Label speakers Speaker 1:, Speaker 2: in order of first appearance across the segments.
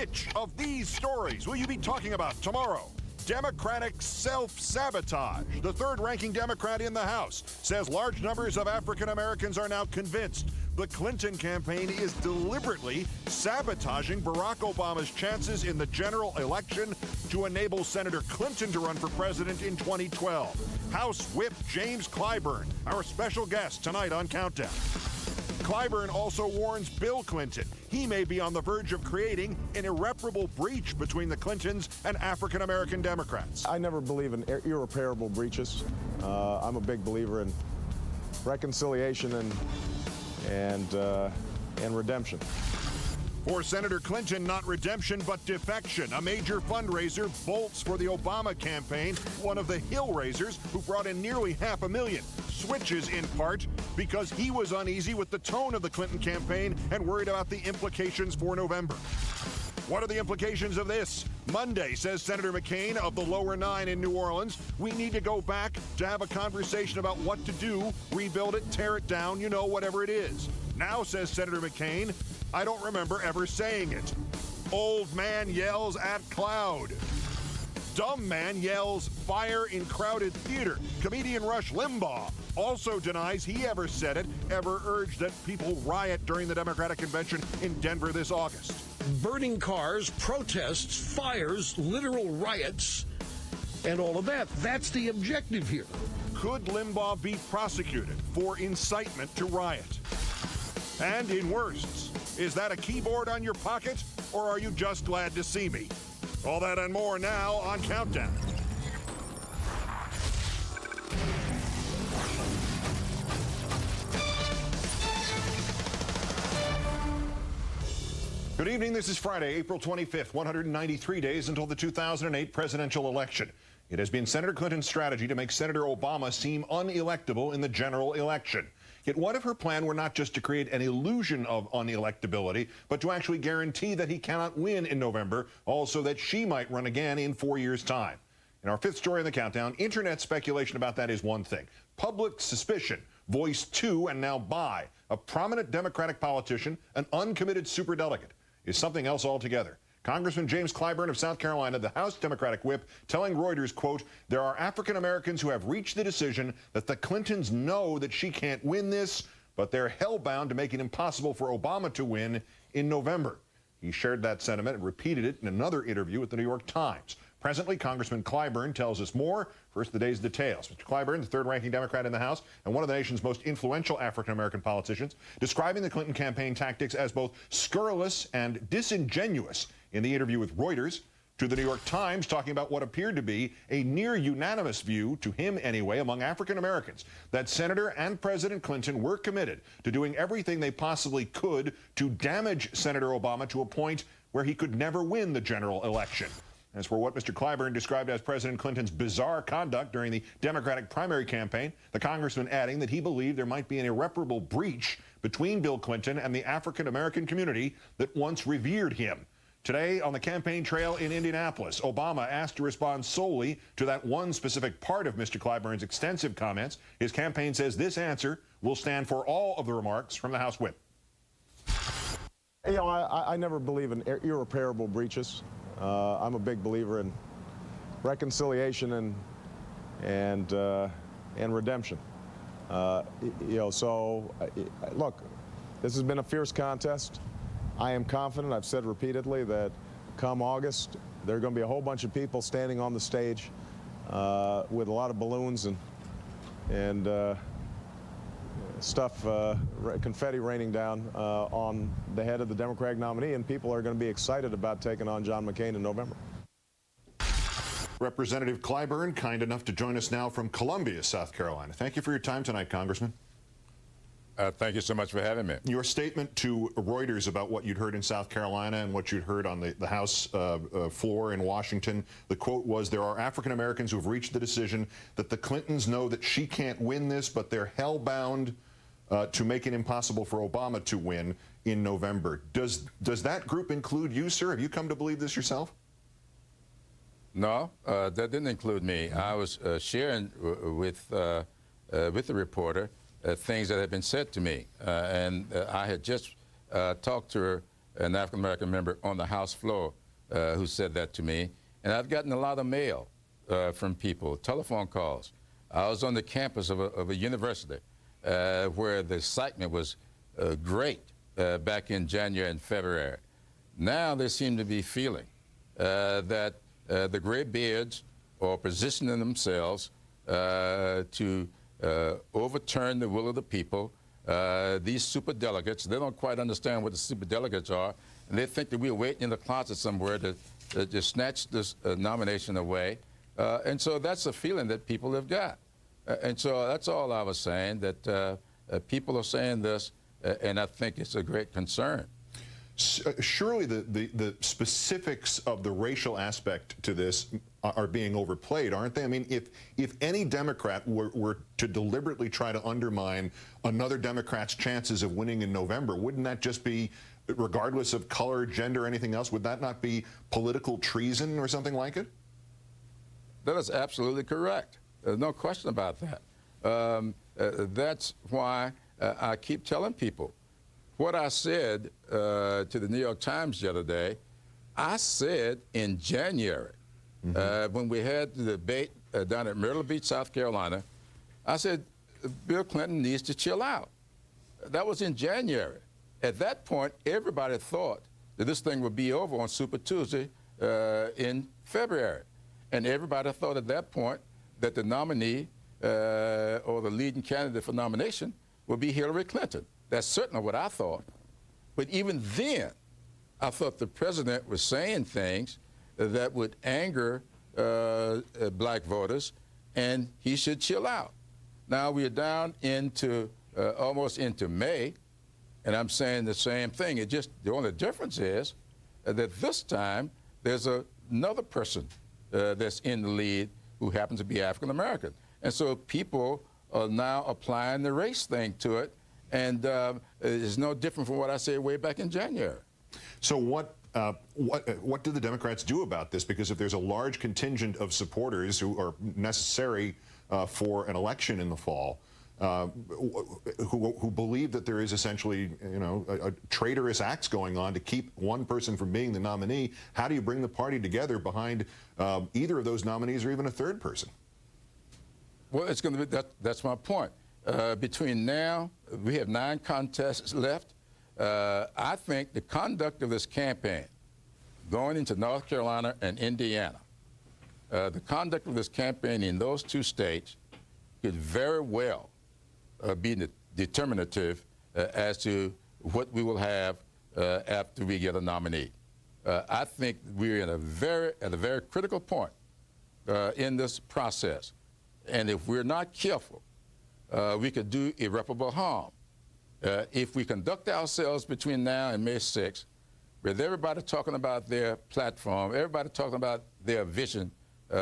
Speaker 1: Which of these stories will you be talking about tomorrow? Democratic self-sabotage. The third-ranking Democrat in the House says large numbers of African Americans are now convinced the Clinton campaign is deliberately sabotaging Barack Obama's chances in the general election to enable Senator Clinton to run for president in 2012. House Whip James Clyburn, our special guest tonight on Countdown. Clyburn also warns Bill Clinton he may be on the verge of creating an irreparable breach between the Clintons and African-American Democrats.
Speaker 2: I never believe in irreparable breaches. I'm a big believer in reconciliation and redemption.
Speaker 1: For Senator Clinton, not redemption, but defection. A major fundraiser bolts for the Obama campaign. One of the Hill raisers, who brought in nearly $500,000, switches in part because he was uneasy with the tone of the Clinton campaign and worried about the implications for November. What are the implications of this? Monday, says Senator McCain of the lower nine in New Orleans, we need to go back to have a conversation about what to do, rebuild it, tear it down, you know, whatever it is. Now, says Senator McCain, I don't remember ever saying it. Old man yells at cloud. Dumb man yells fire in crowded theater. Comedian Rush Limbaugh also denies he ever said it, ever urged that people riot during the Democratic convention in Denver this August.
Speaker 3: Burning cars, protests, fires, literal riots, and all of that. That's the objective here.
Speaker 1: Could Limbaugh be prosecuted for incitement to riot? And in worsts, is that a keyboard on your pocket, or are you just glad to see me? All that and more now on Countdown. Good evening. This is Friday, April 25th, 193 days until the 2008 presidential election. It has been Senator Clinton's strategy to make Senator Obama seem unelectable in the general election. Yet what if her plan were not just to create an illusion of unelectability, but to actually guarantee that he cannot win in November, also that she might run again in 4 years' time? In our fifth story in the countdown, internet speculation about that is one thing. Public suspicion, voiced to and now by a prominent Democratic politician, an uncommitted superdelegate, is something else altogether. Congressman James Clyburn of South Carolina, the House Democratic whip, telling Reuters, quote, there are African Americans who have reached the decision that the Clintons know that she can't win this, but they're hell-bound to make it impossible for Obama to win in November. He shared that sentiment and repeated it in another interview with the New York Times. Presently, Congressman Clyburn tells us more. First, the day's details. Mr. Clyburn, the third-ranking Democrat in the House and one of the nation's most influential African-American politicians, describing the Clinton campaign tactics as both scurrilous and disingenuous in the interview with Reuters, to the New York Times, talking about what appeared to be a near-unanimous view, to him anyway, among African Americans, that Senator and President Clinton were committed to doing everything they possibly could to damage Senator Obama to a point where he could never win the general election. As for what Mr. Clyburn described as President Clinton's bizarre conduct during the Democratic primary campaign, the congressman adding that he believed there might be an irreparable breach between Bill Clinton and the African-American community that once revered him. Today, on the campaign trail in Indianapolis, Obama asked to respond solely to that one specific part of Mr. Clyburn's extensive comments. His campaign says this answer will stand for all of the remarks from the House whip.
Speaker 2: You know, I never believe in irreparable breaches. I'm a big believer in reconciliation and redemption. Look, this has been a fierce contest. I am confident, I've said repeatedly, that come August, there are going to be a whole bunch of people standing on the stage with a lot of balloons and stuff, confetti raining down on the head of the Democratic nominee, and people are going to be excited about taking on John McCain in November.
Speaker 1: Representative Clyburn, kind enough to join us now from Columbia, South Carolina. Thank you for your time tonight, Congressman.
Speaker 4: Thank you so much for having me.
Speaker 1: Your statement to Reuters about what you'd heard in South Carolina and what you'd heard on the House floor in Washington, the quote was, there are African Americans who have reached the decision that the Clintons know that she can't win this, but they're hell-bound to make it impossible for Obama to win in November. Does that group include you, sir? Have you come to believe this yourself?
Speaker 4: No, that didn't include me. I was sharing with the reporter things that had been said to me, and I had just talked to her an African-American member on the House floor who said that to me. And I've gotten a lot of mail from people, telephone calls. I was on the campus of a university where the excitement was great back in January and February. Now they seem to be feeling that the gray beards are positioning themselves to overturn the will of the people. These superdelegates, they don't quite understand what the superdelegates are, and they think that we're waiting in the closet somewhere to snatch this nomination away. And so that's a feeling that people have got. And so that's all I was saying, that people are saying this, and I think it's a great concern.
Speaker 1: Surely the specifics of the racial aspect to this are being overplayed, aren't they? I mean, if any Democrat were to deliberately try to undermine another Democrat's chances of winning in November, wouldn't that just be, regardless of color, gender, anything else, would that not be political treason or something like it?
Speaker 4: That is absolutely correct. There's no question about that. That's why I keep telling people what I said to the New York Times the other day. I said in January, when we had the debate down at Myrtle Beach, South Carolina, I said, Bill Clinton needs to chill out. That was in January. At that point, everybody thought that this thing would be over on Super Tuesday in February. And everybody thought at that point that the nominee or the leading candidate for nomination would be Hillary Clinton. That's certainly what I thought. But even then, I thought the president was saying things that would anger black voters, and he should chill out. Now we're down into almost into May, and I'm saying the same thing. The only difference is that this time there's another person that's in the lead who happens to be African American. And so people are now applying the race thing to it, and it's no different from what I said way back in January.
Speaker 1: So what do the Democrats do about this? Because if there's a large contingent of supporters who are necessary for an election in the fall, who believe that there is essentially, a traitorous acts going on to keep one person from being the nominee, how do you bring the party together behind either of those nominees or even a third person?
Speaker 4: Well, it's going to be that's my point. Between now, we have 9 contests left. I think the conduct of this campaign, going into North Carolina and Indiana, the conduct of this campaign in those 2 states could very well be determinative as to what we will have after we get a nominee. I think we're at a very critical point in this process. And if we're not careful, we could do irreparable harm. If we conduct ourselves between now and May 6th, with everybody talking about their platform, everybody talking about their vision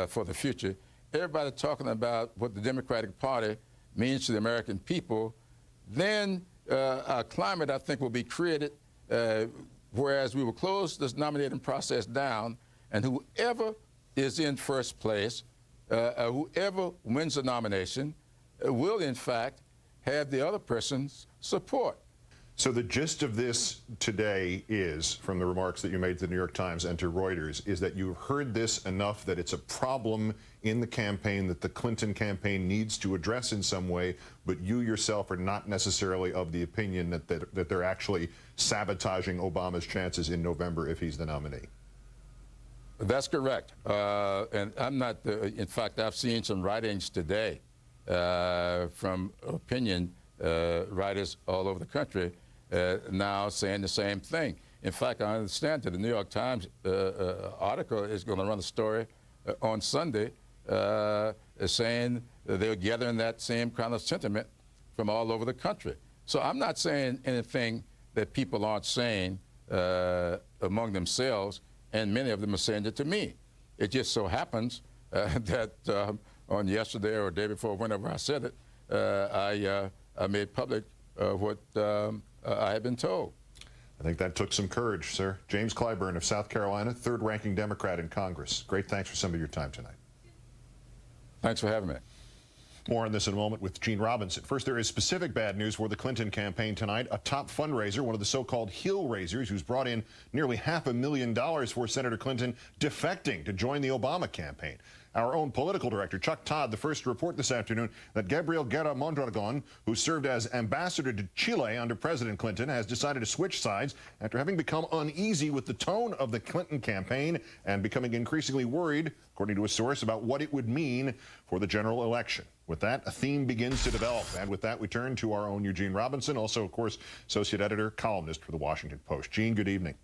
Speaker 4: for the future, everybody talking about what the Democratic Party means to the American people, then a climate, I think, will be created whereas we will close this nominating process down, and whoever is in first place, whoever wins the nomination, will, in fact, have the other person's support.
Speaker 1: So the gist of this today is, from the remarks that you made to the New York Times and to Reuters, is that you've heard this enough that it's a problem in the campaign that the Clinton campaign needs to address in some way, but you yourself are not necessarily of the opinion that they're actually sabotaging Obama's chances in November if he's the nominee.
Speaker 4: That's correct. And I'm not, in fact, I've seen some writings today from opinion writers all over the country now saying the same thing. In fact, I understand that the New York Times article is going to run a story on Sunday saying that they're gathering that same kind of sentiment from all over the country. So I'm not saying anything that people aren't saying among themselves, and many of them are saying it to me. It just so happens that on yesterday or the day before, whenever I said it, I made public what I had been told.
Speaker 1: I think that took some courage, sir. James Clyburn of South Carolina, third-ranking Democrat in Congress. Great thanks for some of your time tonight.
Speaker 4: Thanks for having me.
Speaker 1: More on this in a moment with Gene Robinson. First, there is specific bad news for the Clinton campaign tonight. A top fundraiser, one of the so-called hill raisers, who's brought in nearly $500,000 for Senator Clinton, defecting to join the Obama campaign. Our own political director, Chuck Todd, the first to report this afternoon that Gabriel Guerra Mondragon, who served as ambassador to Chile under President Clinton, has decided to switch sides after having become uneasy with the tone of the Clinton campaign and becoming increasingly worried, according to a source, about what it would mean for the general election. With that, a theme begins to develop. And with that, we turn to our own Eugene Robinson, also, of course, associate editor, columnist for the Washington Post. Gene, good evening.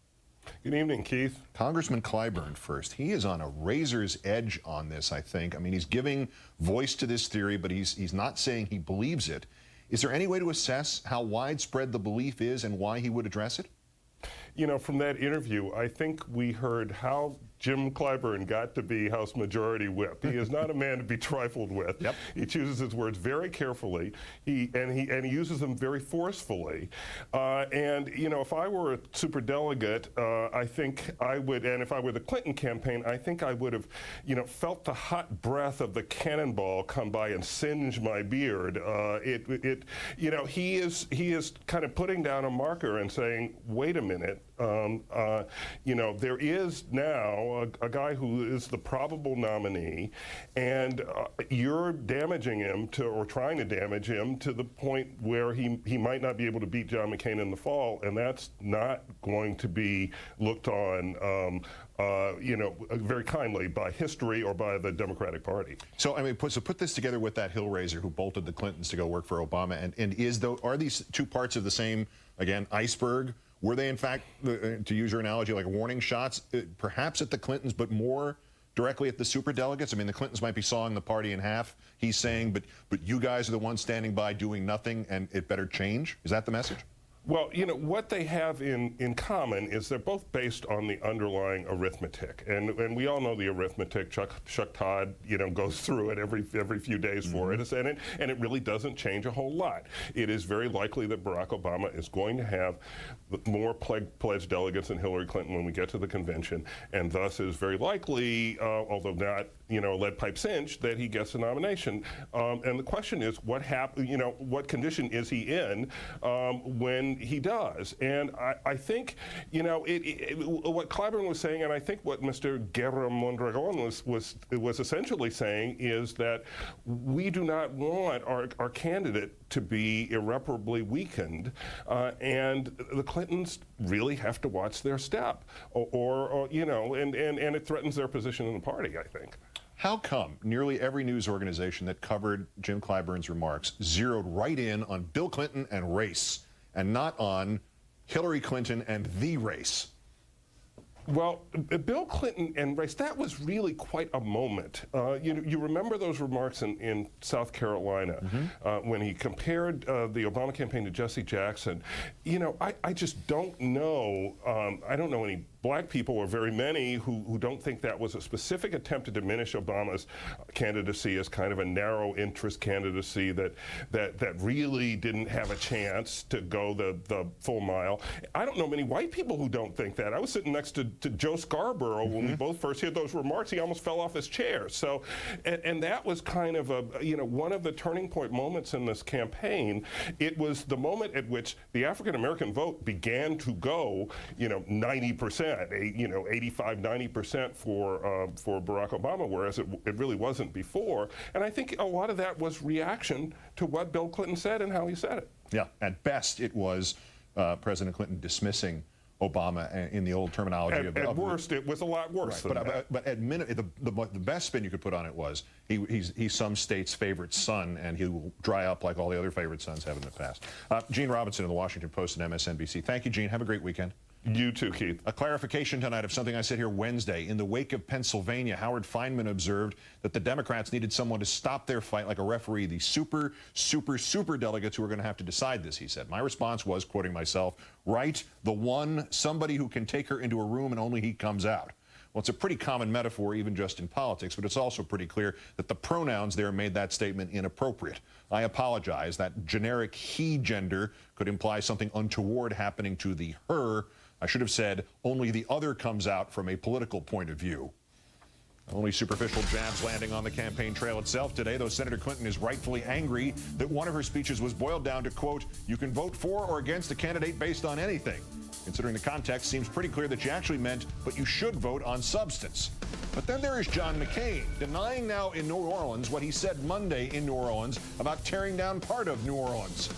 Speaker 5: Good evening, Keith.
Speaker 1: Congressman Clyburn first. He is on a razor's edge on this, I think. I mean, he's giving voice to this theory, but he's not saying he believes it. Is there any way to assess how widespread the belief is and why he would address it?
Speaker 5: You know, from that interview, I think we heard how Jim Clyburn got to be House Majority Whip. He is not a man to be trifled with.
Speaker 1: Yep.
Speaker 5: He chooses his words very carefully. He uses them very forcefully. And you know, if I were a superdelegate, I think I would. And if I were the Clinton campaign, I think I would have, you know, felt the hot breath of the cannonball come by and singe my beard. You know, he is kind of putting down a marker and saying, wait a minute. You know, there is now a guy who is the probable nominee, and you're damaging him or trying to damage him to the point where he might not be able to beat John McCain in the fall, and that's not going to be looked on, you know, very kindly by history or by the Democratic Party.
Speaker 1: So, I mean, put this together with that hill raiser who bolted the Clintons to go work for Obama, and are these two parts of the same, again, iceberg? Were they, in fact, to use your analogy, like warning shots, perhaps at the Clintons, but more directly at the superdelegates? I mean, the Clintons might be sawing the party in half, he's saying, but you guys are the ones standing by doing nothing, and it better change? Is that the message?
Speaker 5: Well, you know, what they have in common is they're both based on the underlying arithmetic. And we all know the arithmetic. Chuck Todd, you know, goes through it every few days for it. And it really doesn't change a whole lot. It is very likely that Barack Obama is going to have more pledged delegates than Hillary Clinton when we get to the convention, and thus is very likely, although not, you know, lead pipe cinch, that he gets a nomination. And the question is, you know, what condition is he in when he does? And I think, you know, what Clyburn was saying, and I think what Mr. Guerra Mondragon was essentially saying, is that we do not want our candidate to be irreparably weakened, and the Clintons really have to watch their step, or you know, and it threatens their position in the party, I think.
Speaker 1: How come nearly every news organization that covered Jim Clyburn's remarks zeroed right in on Bill Clinton and race, and not on Hillary Clinton and the race?
Speaker 5: Well, Bill Clinton and race, that was really quite a moment. You remember those remarks in South Carolina when he compared the Obama campaign to Jesse Jackson. You know, I just don't know, I don't know any black people, or very many, who don't think that was a specific attempt to diminish Obama's candidacy as kind of a narrow interest candidacy that really didn't have a chance to go the full mile. I don't know many white people who don't think that. I was sitting next to Joe Scarborough when we both first heard those remarks. He almost fell off his chair. So, and that was kind of you know, one of the turning point moments in this campaign. It was the moment at which the African American vote began to go, you know, 90%. You know, 85, 90% for Barack Obama, whereas it really wasn't before. And I think a lot of that was reaction to what Bill Clinton said and how he said it.
Speaker 1: Yeah, at best it was President Clinton dismissing Obama in the old terminology.
Speaker 5: At worst, it was a lot worse than that.
Speaker 1: But at minute, the best spin you could put on it was he's some state's favorite son, and he will dry up like all the other favorite sons have in the past. Gene Robinson of the Washington Post and MSNBC. Thank you, Gene. Have a great weekend.
Speaker 5: You too, Keith.
Speaker 1: A clarification tonight of something I said here Wednesday. In the wake of Pennsylvania, Howard Fineman observed that the Democrats needed someone to stop their fight like a referee, the super delegates who are going to have to decide this, he said. My response was, quoting myself, right, the one, somebody who can take her into a room and only he comes out. Well, it's a pretty common metaphor, even just in politics, but it's also pretty clear that the pronouns there made that statement inappropriate. I apologize. That generic he gender could imply something untoward happening to the her. I should have said only the other comes out from a political point of view. Only superficial jabs landing on the campaign trail itself today, though Senator Clinton is rightfully angry that one of her speeches was boiled down to, quote, "You can vote for or against a candidate based on anything." Considering the context, seems pretty clear that she actually meant, but you should vote on substance. But then there is John McCain, denying now in New Orleans what he said Monday in New Orleans about tearing down part of New Orleans.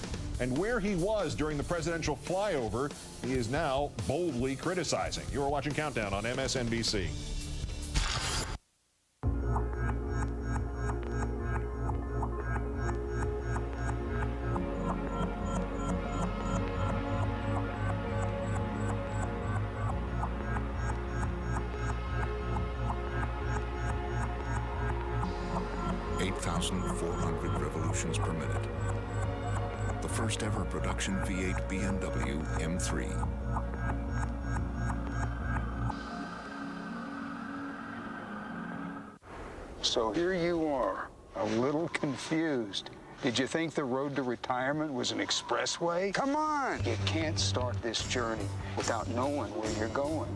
Speaker 1: And where he was during the presidential flyover, he is now boldly criticizing. You are watching Countdown on MSNBC.
Speaker 6: Revolutions per minute. The first ever production V8 BMW M3.
Speaker 7: So here you are, a little confused. Did you think the road to retirement was an expressway? Come on! You can't start this journey without knowing where you're going.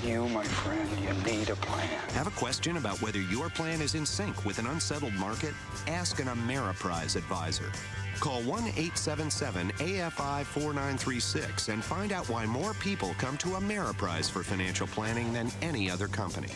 Speaker 7: You, my friend, you need a plan.
Speaker 8: Have a question about whether your plan is in sync with an unsettled market? Ask an Ameriprise advisor. Call 1-877-AFI-4936 and find out why more people come to Ameriprise for financial planning than any other company.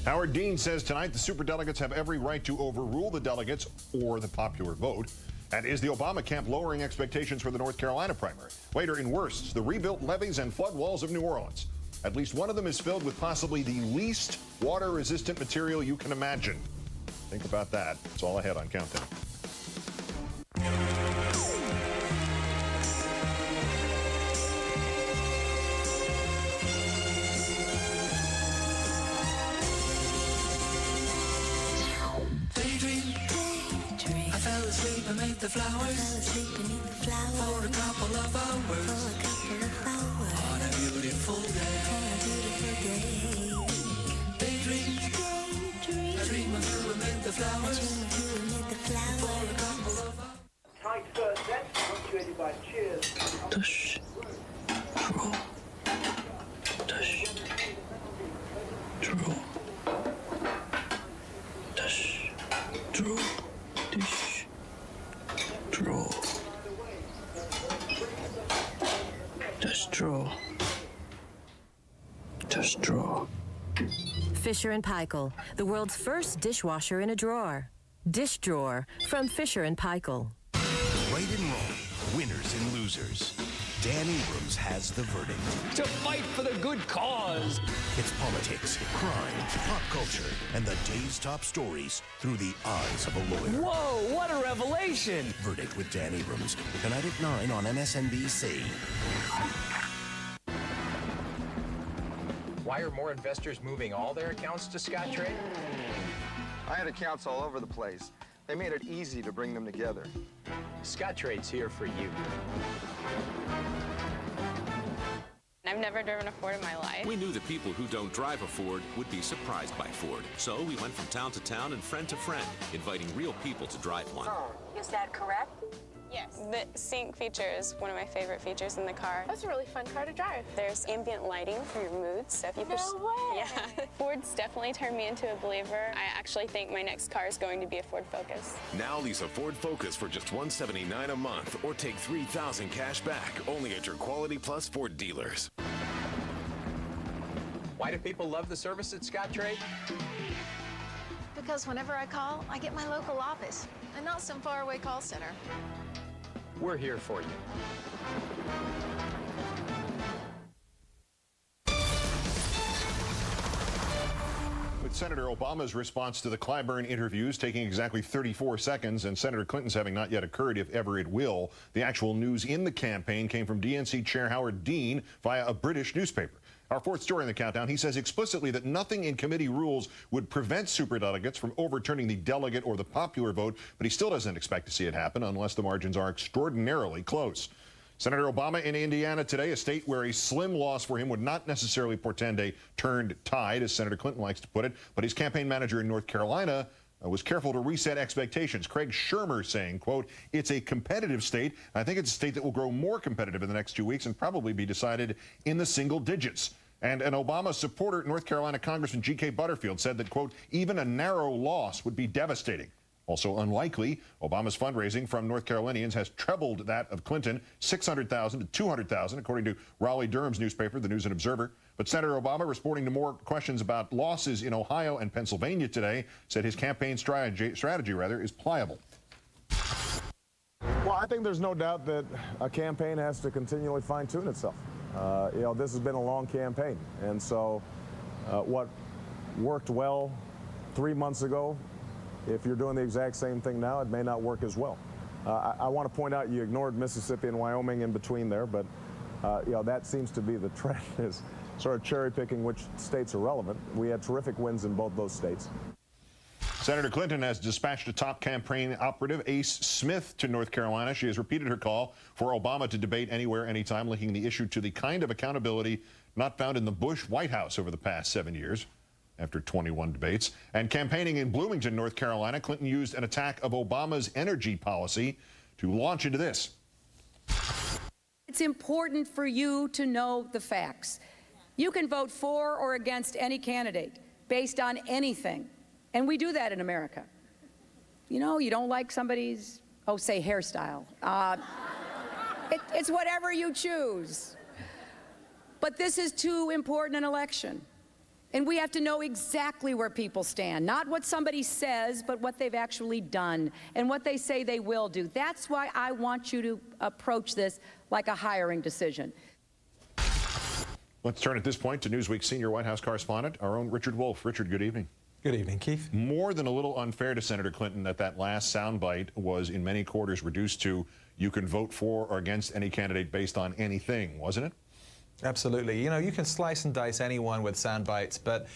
Speaker 1: Howard Dean says tonight the superdelegates have every right to overrule the delegates or the popular vote. And is the Obama camp lowering expectations for the North Carolina primary? Later in Worsts, the rebuilt levees and flood walls of New Orleans. At least one of them is filled with possibly the least water-resistant material you can imagine. Think about that. It's all ahead on Countdown.
Speaker 9: Beneath the flowers, for a couple of hours, on a beautiful day. Daydream, I dream of you amid the flowers, for a couple of hours.
Speaker 10: Tight first set, punctuated by cheers.
Speaker 9: Tush, draw, tush, draw, tush, draw, tush. Draw. Just draw. Just draw.
Speaker 11: Fisher & Paykel, the world's first dishwasher in a drawer. Dish Drawer from Fisher & Paykel.
Speaker 12: Right and wrong, winners and losers. Dan Abrams has the verdict.
Speaker 13: To fight for the good cause.
Speaker 12: It's politics, crime, pop culture, and the day's top stories through the eyes of a lawyer.
Speaker 13: Whoa, what a revelation!
Speaker 12: Verdict with Dan Abrams, tonight at 9 on MSNBC.
Speaker 14: Why are more investors moving all their accounts to Scottrade?
Speaker 15: I had accounts all over the place. They made it easy to bring them together.
Speaker 14: Scottrade's here for you.
Speaker 16: I've never driven a Ford in my life.
Speaker 17: We knew that people who don't drive a Ford would be surprised by Ford. So we went from town to town and friend to friend, inviting real people to drive one.
Speaker 16: Is that correct? Yes. The sync feature is one of my favorite features in the car. That's a really fun car to drive. There's ambient lighting for your moods. So if you push... No way! Yeah. Ford's definitely turned me into a believer. I actually think my next car is going to be a Ford Focus.
Speaker 17: Now lease a Ford Focus for just $179 a month or take $3,000 cash back only at your Quality Plus Ford dealers.
Speaker 14: Why do people love the service at Scottrade?
Speaker 18: Because whenever I call, I get my local office and not some faraway call center.
Speaker 14: We're here for you.
Speaker 1: With Senator Obama's response to the Clyburn interviews taking exactly 34 seconds and Senator Clinton's having not yet occurred, if ever it will, the actual news in the campaign came from DNC Chair Howard Dean via a British newspaper. Our fourth story in the countdown, he says explicitly that nothing in committee rules would prevent superdelegates from overturning the delegate or the popular vote, but he still doesn't expect to see it happen unless the margins are extraordinarily close. Senator Obama in Indiana today, a state where a slim loss for him would not necessarily portend a turned tide, as Senator Clinton likes to put it, but his campaign manager in North Carolina was careful to reset expectations. Craig Shermer saying, quote, "It's a competitive state. I think it's a state that will grow more competitive in the next 2 weeks and probably be decided in the single digits." And an Obama supporter, North Carolina Congressman G.K. Butterfield, said that, quote, even a narrow loss would be devastating. Also unlikely, Obama's fundraising from North Carolinians has trebled that of Clinton, 600,000 to 200,000, according to Raleigh-Durham's newspaper, the News and Observer. But Senator Obama, responding to more questions about losses in Ohio and Pennsylvania today, said his campaign strategy is pliable.
Speaker 2: Well, I think there's no doubt that a campaign has to continually fine-tune itself. You know, this has been a long campaign, and so what worked well 3 months ago, if you're doing the exact same thing now, it may not work as well. I want to point out you ignored Mississippi and Wyoming in between there, but you know, that seems to be the trend, is sort of cherry-picking which states are relevant. We had terrific wins in both those states.
Speaker 1: Senator Clinton has dispatched a top campaign operative, Ace Smith, to North Carolina. She has repeated her call for Obama to debate anywhere, anytime, linking the issue to the kind of accountability not found in the Bush White House over the past 7 years, after 21 debates. And campaigning in Bloomington, North Carolina, Clinton used an attack of Obama's energy policy to launch into this.
Speaker 19: It's important for you to know the facts. You can vote for or against any candidate based on anything. And we do that in America. You know, you don't like somebody's, say, hairstyle. It's whatever you choose. But this is too important an election. And we have to know exactly where people stand. Not what somebody says, but what they've actually done and what they say they will do. That's why I want you to approach this like a hiring decision.
Speaker 1: Let's turn at this point to Newsweek's senior White House correspondent, our own Richard Wolff. Richard, good evening.
Speaker 20: Good evening, Keith.
Speaker 1: More than a little unfair to Senator Clinton that last soundbite was in many quarters reduced to you can vote for or against any candidate based on anything, wasn't it?
Speaker 20: Absolutely. You know, you can slice and dice anyone with sound bites, but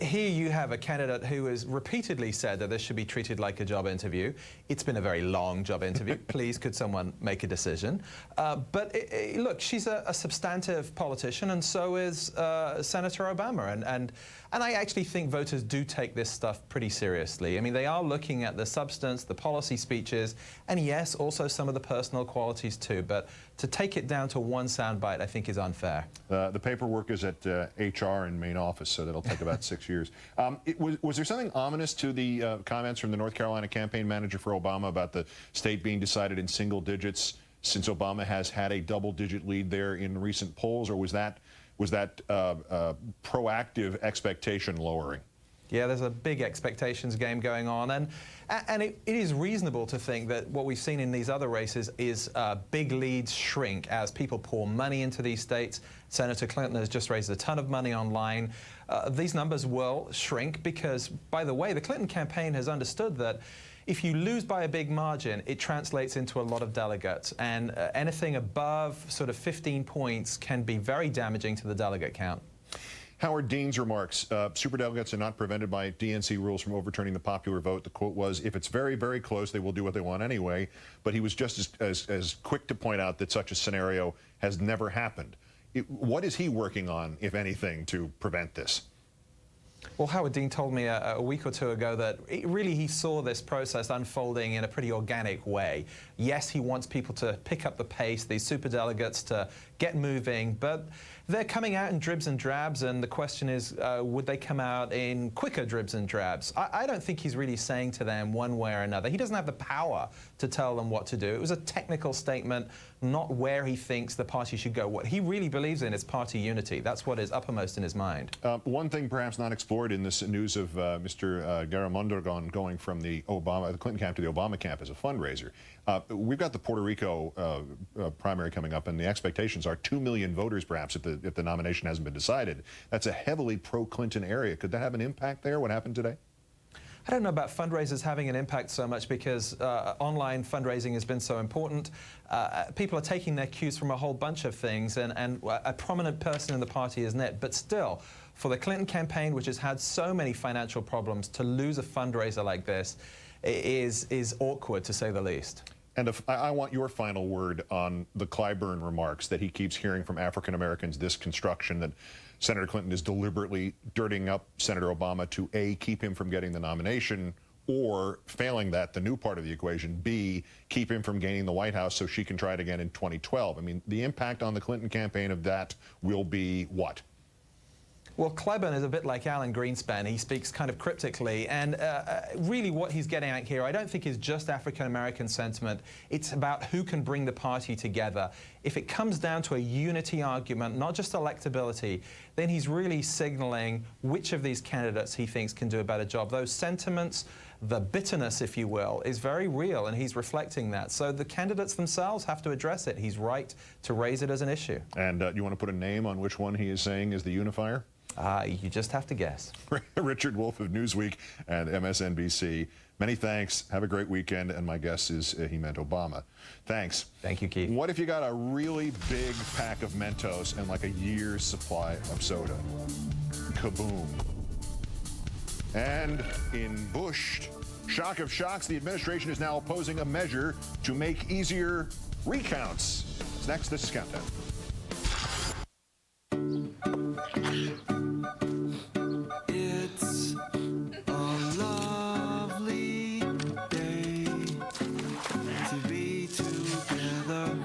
Speaker 20: here you have a candidate who has repeatedly said that this should be treated like a job interview. It's been a very long job interview. Please, could someone make a decision? But look, she's a substantive politician, and so is Senator Obama. And I actually think voters do take this stuff pretty seriously. I mean, they are looking at the substance, the policy speeches, and yes, also some of the personal qualities too. But to take it down to one soundbite, I think, is unfair.
Speaker 1: The paperwork is at HR in main office, so that'll take about 6 years. Was there something ominous to the comments from the North Carolina campaign manager for Obama about the state being decided in single digits, since Obama has had a double-digit lead there in recent polls, or was that proactive expectation lowering?
Speaker 20: Yeah, there's a big expectations game going on, and it is reasonable to think that what we've seen in these other races is big leads shrink as people pour money into these states. Senator Clinton has just raised a ton of money online. These numbers will shrink because, by the way, the Clinton campaign has understood that if you lose by a big margin, it translates into a lot of delegates, and anything above sort of 15 points can be very damaging to the delegate count.
Speaker 1: Howard Dean's remarks, superdelegates are not prevented by DNC rules from overturning the popular vote. The quote was, if it's very, very close, they will do what they want anyway. But he was just as quick to point out that such a scenario has never happened. What is he working on, if anything, to prevent this?
Speaker 20: Well, Howard Dean told me a week or two ago that really he saw this process unfolding in a pretty organic way. Yes, he wants people to pick up the pace, these superdelegates to get moving, but they're coming out in dribs and drabs, and the question is, would they come out in quicker dribs and drabs? I don't think he's really saying to them one way or another. He doesn't have the power to tell them what to do. It was a technical statement, not where he thinks the party should go. What he really believes in is party unity. That's what is uppermost in his mind.
Speaker 1: One thing perhaps not explored in this news of Mr. Garamondragon going from the Clinton camp to the Obama camp as a fundraiser. We've got the Puerto Rico primary coming up, and the expectations are 2 million voters, perhaps, if the nomination hasn't been decided. That's a heavily pro-Clinton area. Could that have an impact there, what happened today?
Speaker 20: I don't know about fundraisers having an impact so much because online fundraising has been so important. People are taking their cues from a whole bunch of things, and a prominent person in the party isn't it. But still, for the Clinton campaign, which has had so many financial problems, to lose a fundraiser like this is awkward, to say the least.
Speaker 1: And I want your final word on the Clyburn remarks that he keeps hearing from African Americans, this construction that Senator Clinton is deliberately dirtying up Senator Obama to A, keep him from getting the nomination, or, failing that, the new part of the equation, B, keep him from gaining the White House so she can try it again in 2012. I mean, the impact on the Clinton campaign of that will be what?
Speaker 20: Well, Clyburn is a bit like Alan Greenspan. He speaks kind of cryptically, and really what he's getting at here, I don't think is just African-American sentiment. It's about who can bring the party together. If it comes down to a unity argument, not just electability, then he's really signaling which of these candidates he thinks can do a better job. Those sentiments, the bitterness, if you will, is very real, and he's reflecting that. So the candidates themselves have to address it. He's right to raise it as an issue.
Speaker 1: And you want to put a name on which one he is saying is the unifier?
Speaker 20: You just have to guess.
Speaker 1: Richard Wolff of Newsweek and MSNBC. Many thanks. Have a great weekend. And my guess is he meant Obama. Thanks.
Speaker 20: Thank you, Keith.
Speaker 1: What if you got a really big pack of Mentos and like a year's supply of soda? Kaboom. And in Bush, shock of shocks, the administration is now opposing a measure to make easier recounts. It's next. This is Countdown.
Speaker 9: It's a lovely day to be together.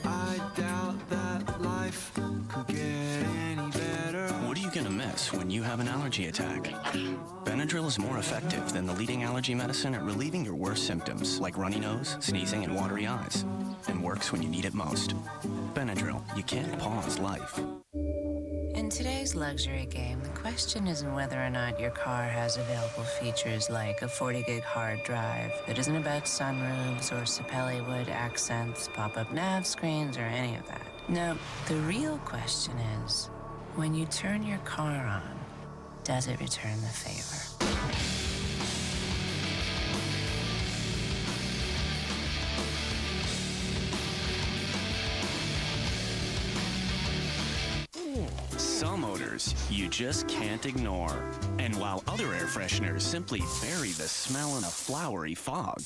Speaker 9: I doubt that life could get any better.
Speaker 21: What are you gonna miss when you have an allergy attack? Benadryl is more effective than the leading allergy medicine at relieving your worst symptoms, like runny nose, sneezing, and watery eyes, and works when you need it most. Benadryl, you can't pause life.
Speaker 22: In today's luxury game, the question isn't whether or not your car has available features like a 40-gig hard drive that isn't about sunroofs or Sapelli wood accents, pop-up nav screens, or any of that. No, the real question is, when you turn your car on, does it return the favor?
Speaker 21: Some odors you just can't ignore. And while other air fresheners simply bury the smell in a flowery fog,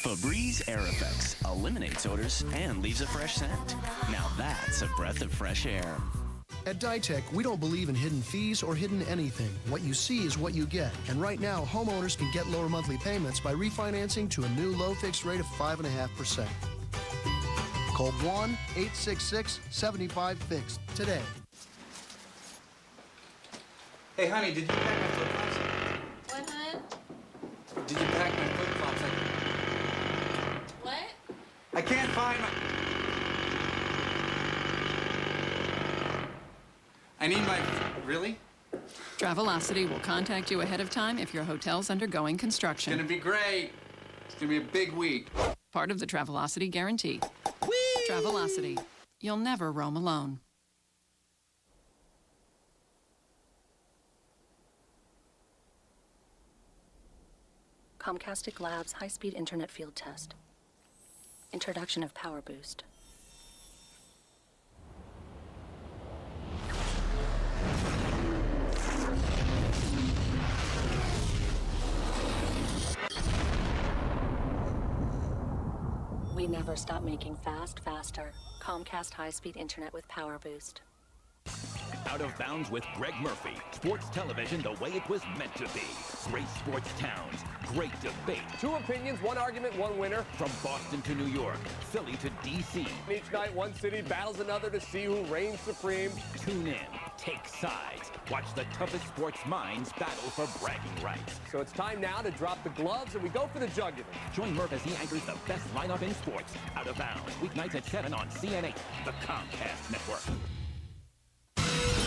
Speaker 21: Febreze Air Effects eliminates odors and leaves a fresh scent. Now that's a breath of fresh air.
Speaker 23: At Dytech, we don't believe in hidden fees or hidden anything. What you see is what you get. And right now, homeowners can get lower monthly payments by refinancing to a new low fixed rate of 5.5%. Call 1-866-75-FIXED today.
Speaker 24: Hey, honey, did you pack my flip-flops?
Speaker 18: What, hon?
Speaker 24: Did you pack my flip-flops?
Speaker 18: What?
Speaker 24: I can't find my... I need my... Really?
Speaker 25: Travelocity will contact you ahead of time if your hotel's undergoing construction.
Speaker 24: It's gonna be great. It's gonna be a big week.
Speaker 25: Part of the Travelocity guarantee. Whee! Travelocity. You'll never roam alone.
Speaker 26: Comcastic Labs high-speed internet field test. Introduction of Power Boost. We never stop making fast, faster. Comcast high-speed internet with Power Boost.
Speaker 27: Out of Bounds with Greg Murphy. Sports television the way it was meant to be. Great sports towns, great debate.
Speaker 28: Two opinions, one argument, one winner.
Speaker 27: From Boston to New York, Philly to D.C.
Speaker 28: Each night, one city battles another to see who reigns supreme.
Speaker 27: Tune in, take sides, watch the toughest sports minds battle for bragging rights.
Speaker 28: So it's time now to drop the gloves and we go for the jugular.
Speaker 27: Join Murph as he anchors the best lineup in sports. Out of Bounds, weeknights at 7 on CNN8, the Comcast Network.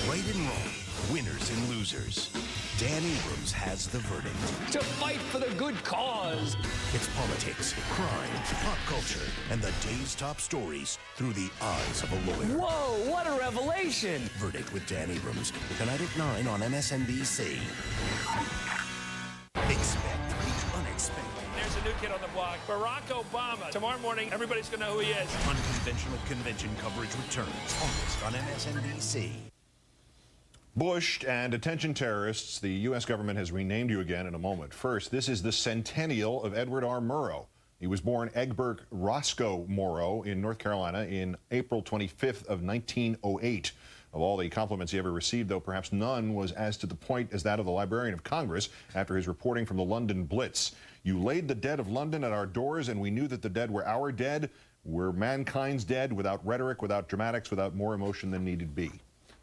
Speaker 12: Right and wrong, winners and losers. Dan Abrams has the verdict.
Speaker 13: To fight for the good cause.
Speaker 12: It's politics, crime, pop culture, and the day's top stories through the eyes of a lawyer.
Speaker 13: Whoa, what a revelation!
Speaker 12: Verdict with Dan Abrams, tonight at 9 on MSNBC. Expect the unexpected.
Speaker 10: There's a new kid on the block, Barack Obama. Tomorrow morning, everybody's going to know who he is.
Speaker 12: Unconventional convention coverage returns August on MSNBC.
Speaker 1: Bush and attention terrorists, the U.S. government has renamed you again in a moment. First, this is the centennial of Edward R. Murrow. He was born Egbert Roscoe Murrow in North Carolina in April 25th of 1908. Of all the compliments he ever received, though, perhaps none was as to the point as that of the Librarian of Congress after his reporting from the London Blitz. You laid the dead of London at our doors, and we knew that the dead were our dead. We're mankind's dead, without rhetoric, without dramatics, without more emotion than needed be.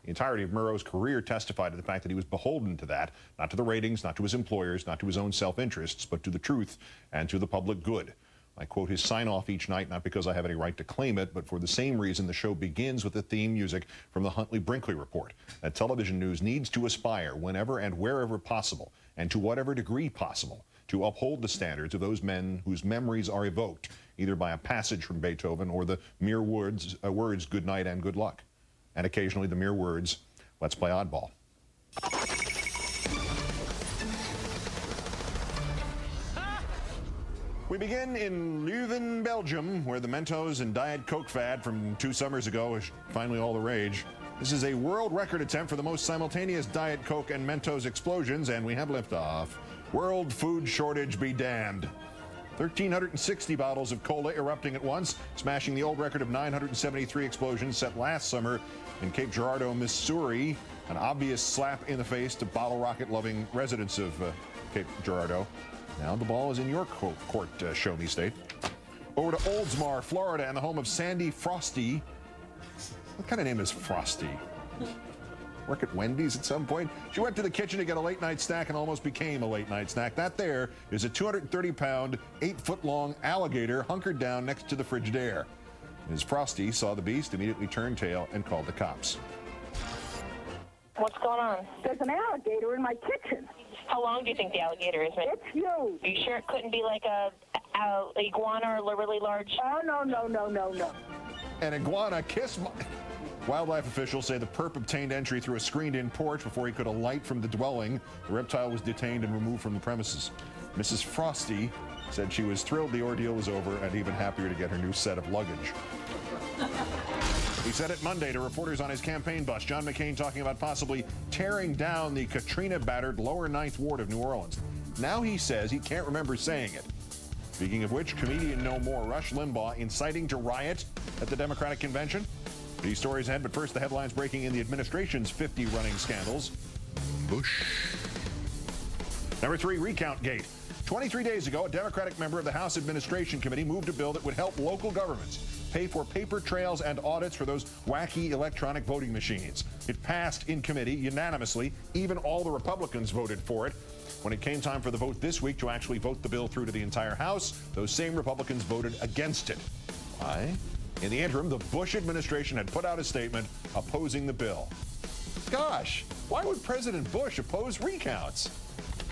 Speaker 1: The entirety of Murrow's career testified to the fact that he was beholden to that, not to the ratings, not to his employers, not to his own self-interests, but to the truth and to the public good. I quote his sign-off each night, not because I have any right to claim it, but for the same reason the show begins with the theme music from the Huntley-Brinkley Report, that television news needs to aspire whenever and wherever possible, and to whatever degree possible, to uphold the standards of those men whose memories are evoked, either by a passage from Beethoven or the mere words good night and good luck. And occasionally the mere words, let's play oddball. We begin in Leuven, Belgium, where the Mentos and Diet Coke fad from 2 summers ago is finally all the rage. This is a world record attempt for the most simultaneous Diet Coke and Mentos explosions, and we have liftoff. World food shortage be damned. 1,360 bottles of cola erupting at once, smashing the old record of 973 explosions set last summer in Cape Girardeau, Missouri. An obvious slap in the face to bottle rocket-loving residents of Cape Girardeau. Now the ball is in your court, show me state. Over to Oldsmar, Florida, and the home of Sandy Frosty. What kind of name is Frosty? Work at Wendy's at some point? She went to the kitchen to get a late-night snack and almost became a late-night snack. That there is a 230-pound, 8-foot-long alligator hunkered down next to the Frigidaire. Ms. Frosty saw the beast, immediately turned tail, and called the cops.
Speaker 3: What's going on?
Speaker 4: There's an alligator in my kitchen.
Speaker 3: How long do you think the alligator is?
Speaker 4: It's huge.
Speaker 3: Are you sure it couldn't be like a iguana or really large?
Speaker 4: Oh, no.
Speaker 1: An iguana kiss my... Wildlife officials say the perp obtained entry through a screened-in porch before he could alight from the dwelling. The reptile was detained and removed from the premises. Mrs. Frosty said she was thrilled the ordeal was over and even happier to get her new set of luggage. He said it Monday to reporters on his campaign bus. John McCain talking about possibly tearing down the Katrina-battered lower 9th Ward of New Orleans. Now he says he can't remember saying it. Speaking of which, comedian no more Rush Limbaugh inciting to riot at the Democratic convention. These stories ahead, but first the headlines breaking in the administration's 50 running scandals. Bush. Number 3, recount gate. 23 days ago, a Democratic member of the House Administration Committee moved a bill that would help local governments pay for paper trails and audits for those wacky electronic voting machines. It passed in committee unanimously. Even all the Republicans voted for it. When it came time for the vote this week to actually vote the bill through to the entire House, those same Republicans voted against it. Why? In the interim, the Bush administration had put out a statement opposing the bill. Gosh, why would President Bush oppose recounts?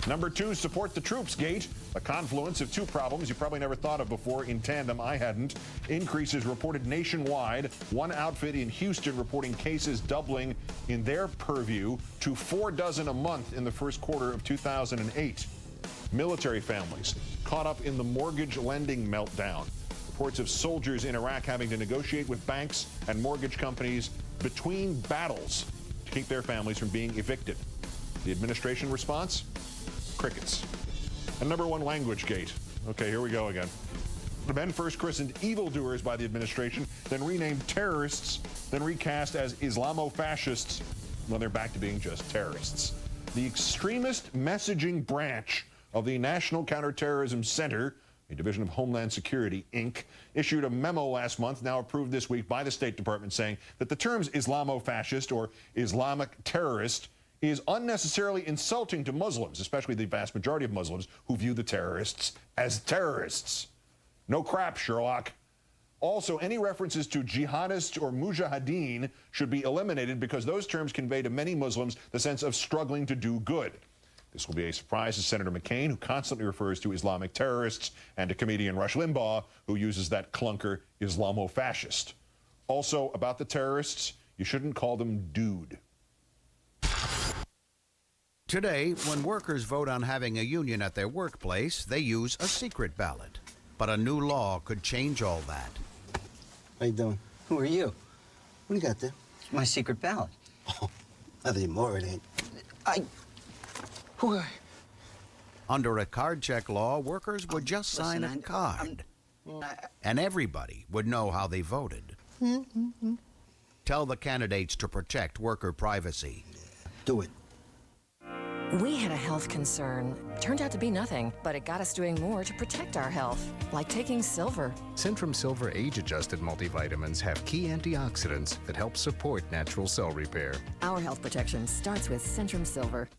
Speaker 1: Number 2, support the troops gate. A confluence of 2 problems you probably never thought of before in tandem. I hadn't. Increases reported nationwide. One outfit in Houston reporting cases doubling in their purview to 4 dozen a month in the first quarter of 2008. Military families caught up in the mortgage lending meltdown. Reports of soldiers in Iraq having to negotiate with banks and mortgage companies between battles to keep their families from being evicted. The administration response? Crickets. And number 1, language gate. Okay, here we go again. The men first christened evildoers by the administration, then renamed terrorists, then recast as Islamo-fascists when they're back to being just terrorists. The extremist messaging branch of the National Counterterrorism Center, a division of Homeland Security, Inc., issued a memo last month, now approved this week by the State Department, saying that the terms Islamo-fascist or Islamic terrorist is unnecessarily insulting to Muslims, especially the vast majority of Muslims who view the terrorists as terrorists. No crap, Sherlock. Also, any references to jihadist or mujahideen should be eliminated because those terms convey to many Muslims the sense of struggling to do good. This will be a surprise to Senator McCain, who constantly refers to Islamic terrorists, and to comedian Rush Limbaugh, who uses that clunker Islamo-fascist. Also, about the terrorists, you shouldn't call them dude.
Speaker 5: Today, when workers vote on having a union at their workplace, they use a secret ballot. But a new law could change all that.
Speaker 6: How you doing? Who are you? What do you got there? It's my secret ballot. Oh, nothing more it ain't. Who are you?
Speaker 5: Under a card check law, workers would just sign a card. And everybody would know how they voted. Tell the candidates to protect worker privacy.
Speaker 6: Do it.
Speaker 2: We had a health concern. Turned out to be nothing, but it got us doing more to protect our health, like taking silver.
Speaker 7: Centrum Silver age-adjusted multivitamins have key antioxidants that help support natural cell repair.
Speaker 2: Our health protection starts with Centrum Silver.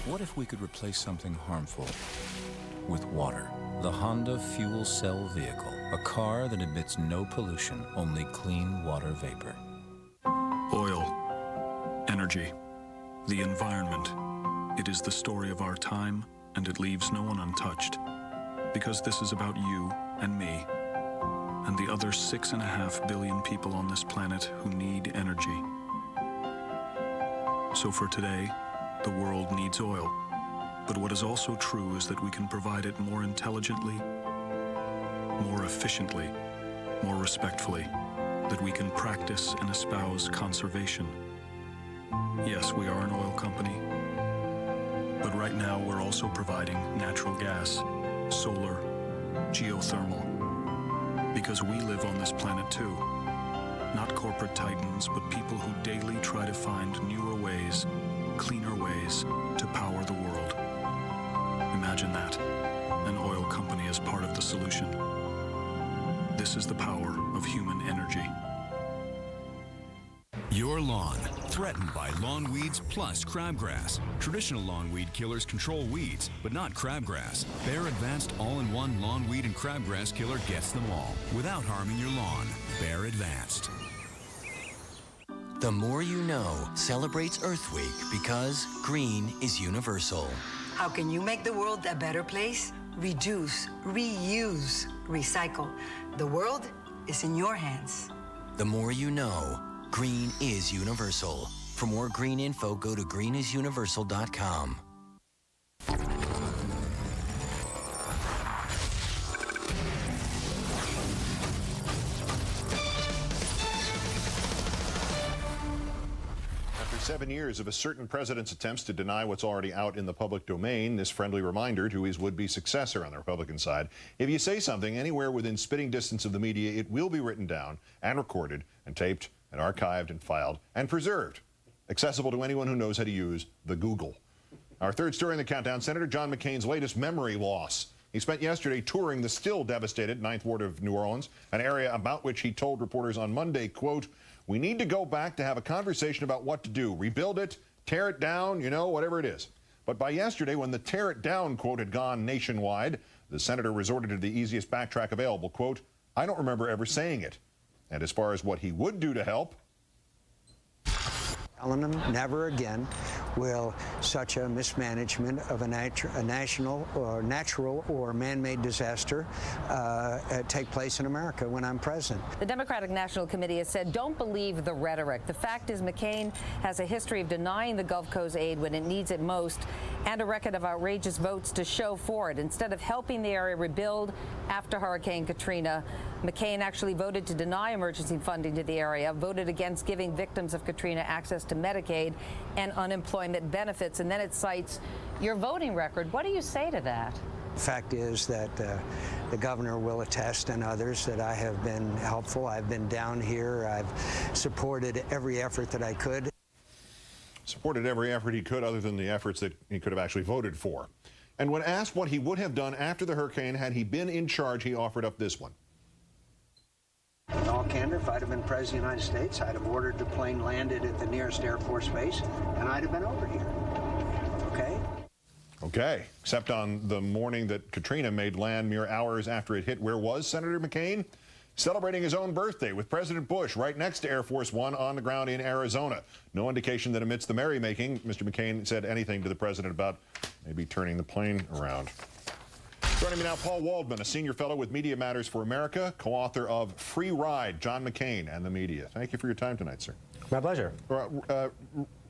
Speaker 8: What if we could replace something harmful with water? The Honda Fuel Cell Vehicle, a car that emits no pollution, only clean water vapor.
Speaker 11: Oil, energy, the environment. It is the story of our time, and it leaves no one untouched. Because this is about you and me, and the other 6.5 billion people on this planet who need energy. So for today, the world needs oil. But what is also true is that we can provide it more intelligently, more efficiently, more respectfully, that we can practice and espouse conservation. Yes, we are an oil company, but right now we're also providing natural gas, solar, geothermal, because we live on this planet too. Not corporate titans, but people who daily try to find newer ways, cleaner ways to power the world. Imagine that, an oil company as part of the solution. This is the power of human energy.
Speaker 14: Your lawn, threatened by lawn weeds plus crabgrass. Traditional lawn weed killers control weeds, but not crabgrass. Bayer Advanced all-in-one lawn weed and crabgrass killer gets them all, without harming your lawn. Bayer Advanced.
Speaker 15: The More You Know celebrates Earth Week because green is universal.
Speaker 16: How can you make the world a better place? Reduce, reuse, recycle. The world is in your hands.
Speaker 15: The More You Know, green is universal. For more green info, go to greenisuniversal.com.
Speaker 1: After 7 years of a certain president's attempts to deny what's already out in the public domain, this friendly reminder to his would-be successor on the Republican side: if you say something anywhere within spitting distance of the media, it will be written down and recorded and taped and archived and filed and preserved, accessible to anyone who knows how to use the Google. Our third story in the countdown: Senator John McCain's latest memory loss. He spent yesterday touring the still devastated 9th Ward of New Orleans, an area about which he told reporters on Monday, quote, "We need to go back to have a conversation about what to do, rebuild it, tear it down, you know, whatever it is." But by yesterday, when the tear it down quote had gone nationwide, the senator resorted to the easiest backtrack available, quote, "I don't remember ever saying it." And as far as what he would do to help,
Speaker 17: telling them never again will such a mismanagement of a national or natural or man-made disaster take place in America when I'm president.
Speaker 29: The Democratic National Committee has said, don't believe the rhetoric. The fact is McCain has a history of denying the Gulf Coast aid when it needs it most, and a record of outrageous votes to show for it. Instead of helping the area rebuild after Hurricane Katrina, McCain actually voted to deny emergency funding to the area, voted against giving victims of Katrina access to Medicaid and unemployment benefits, and then it cites your voting record. What do you say to that?
Speaker 17: The fact is that the governor will attest, and others, that I have been helpful. I've been down here. I've supported every effort that I could.
Speaker 1: Supported every effort he could, other than the efforts that he could have actually voted for. And when asked what he would have done after the hurricane had he been in charge, he offered up this one.
Speaker 17: In all candor, if I'd have been president of the United States, I'd have ordered the plane landed at the nearest Air Force base, and I'd have been over here. Okay?
Speaker 1: Okay, except on the morning that Katrina made land mere hours after it hit, where was Senator McCain? Celebrating his own birthday with President Bush right next to Air Force One on the ground in Arizona. No indication that amidst the merrymaking, Mr. McCain said anything to the president about maybe turning the plane around. Joining me now, Paul Waldman, a senior fellow with Media Matters for America, co-author of Free Ride, John McCain and the Media. Thank you for your time tonight, sir.
Speaker 30: My pleasure.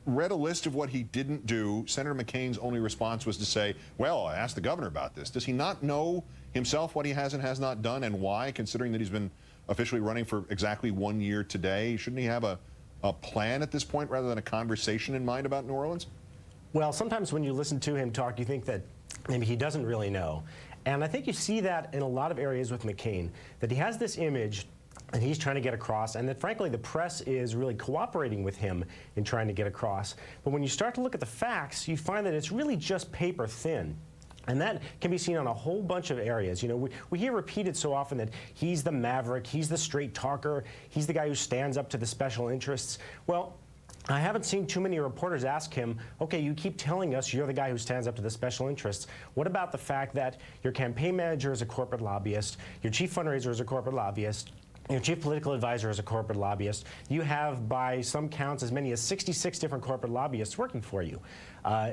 Speaker 1: Read a list of what he didn't do. Senator McCain's only response was to say, well, I asked the governor about this. Does he not know himself what he has and has not done, and why, considering that he's been officially running for exactly 1 year today? Shouldn't he have a a plan at this point rather than a conversation in mind about New Orleans?
Speaker 9: Well, sometimes when you listen to him talk, you think that maybe he doesn't really know. And I think you see that in a lot of areas with McCain, that he has this image that he's trying to get across, and that frankly the press is really cooperating with him in trying to get across. But when you start to look at the facts, you find that it's really just paper thin. And that can be seen on a whole bunch of areas. You know, we hear repeated so often that he's the maverick, he's the straight talker, he's the guy who stands up to the special interests. Well, I haven't seen too many reporters ask him, okay, you keep telling us you're the guy who stands up to the special interests. What about the fact that your campaign manager is a corporate lobbyist, your chief fundraiser is a corporate lobbyist, your chief political advisor is a corporate lobbyist. You have, by some counts, as many as 66 different corporate lobbyists working for you.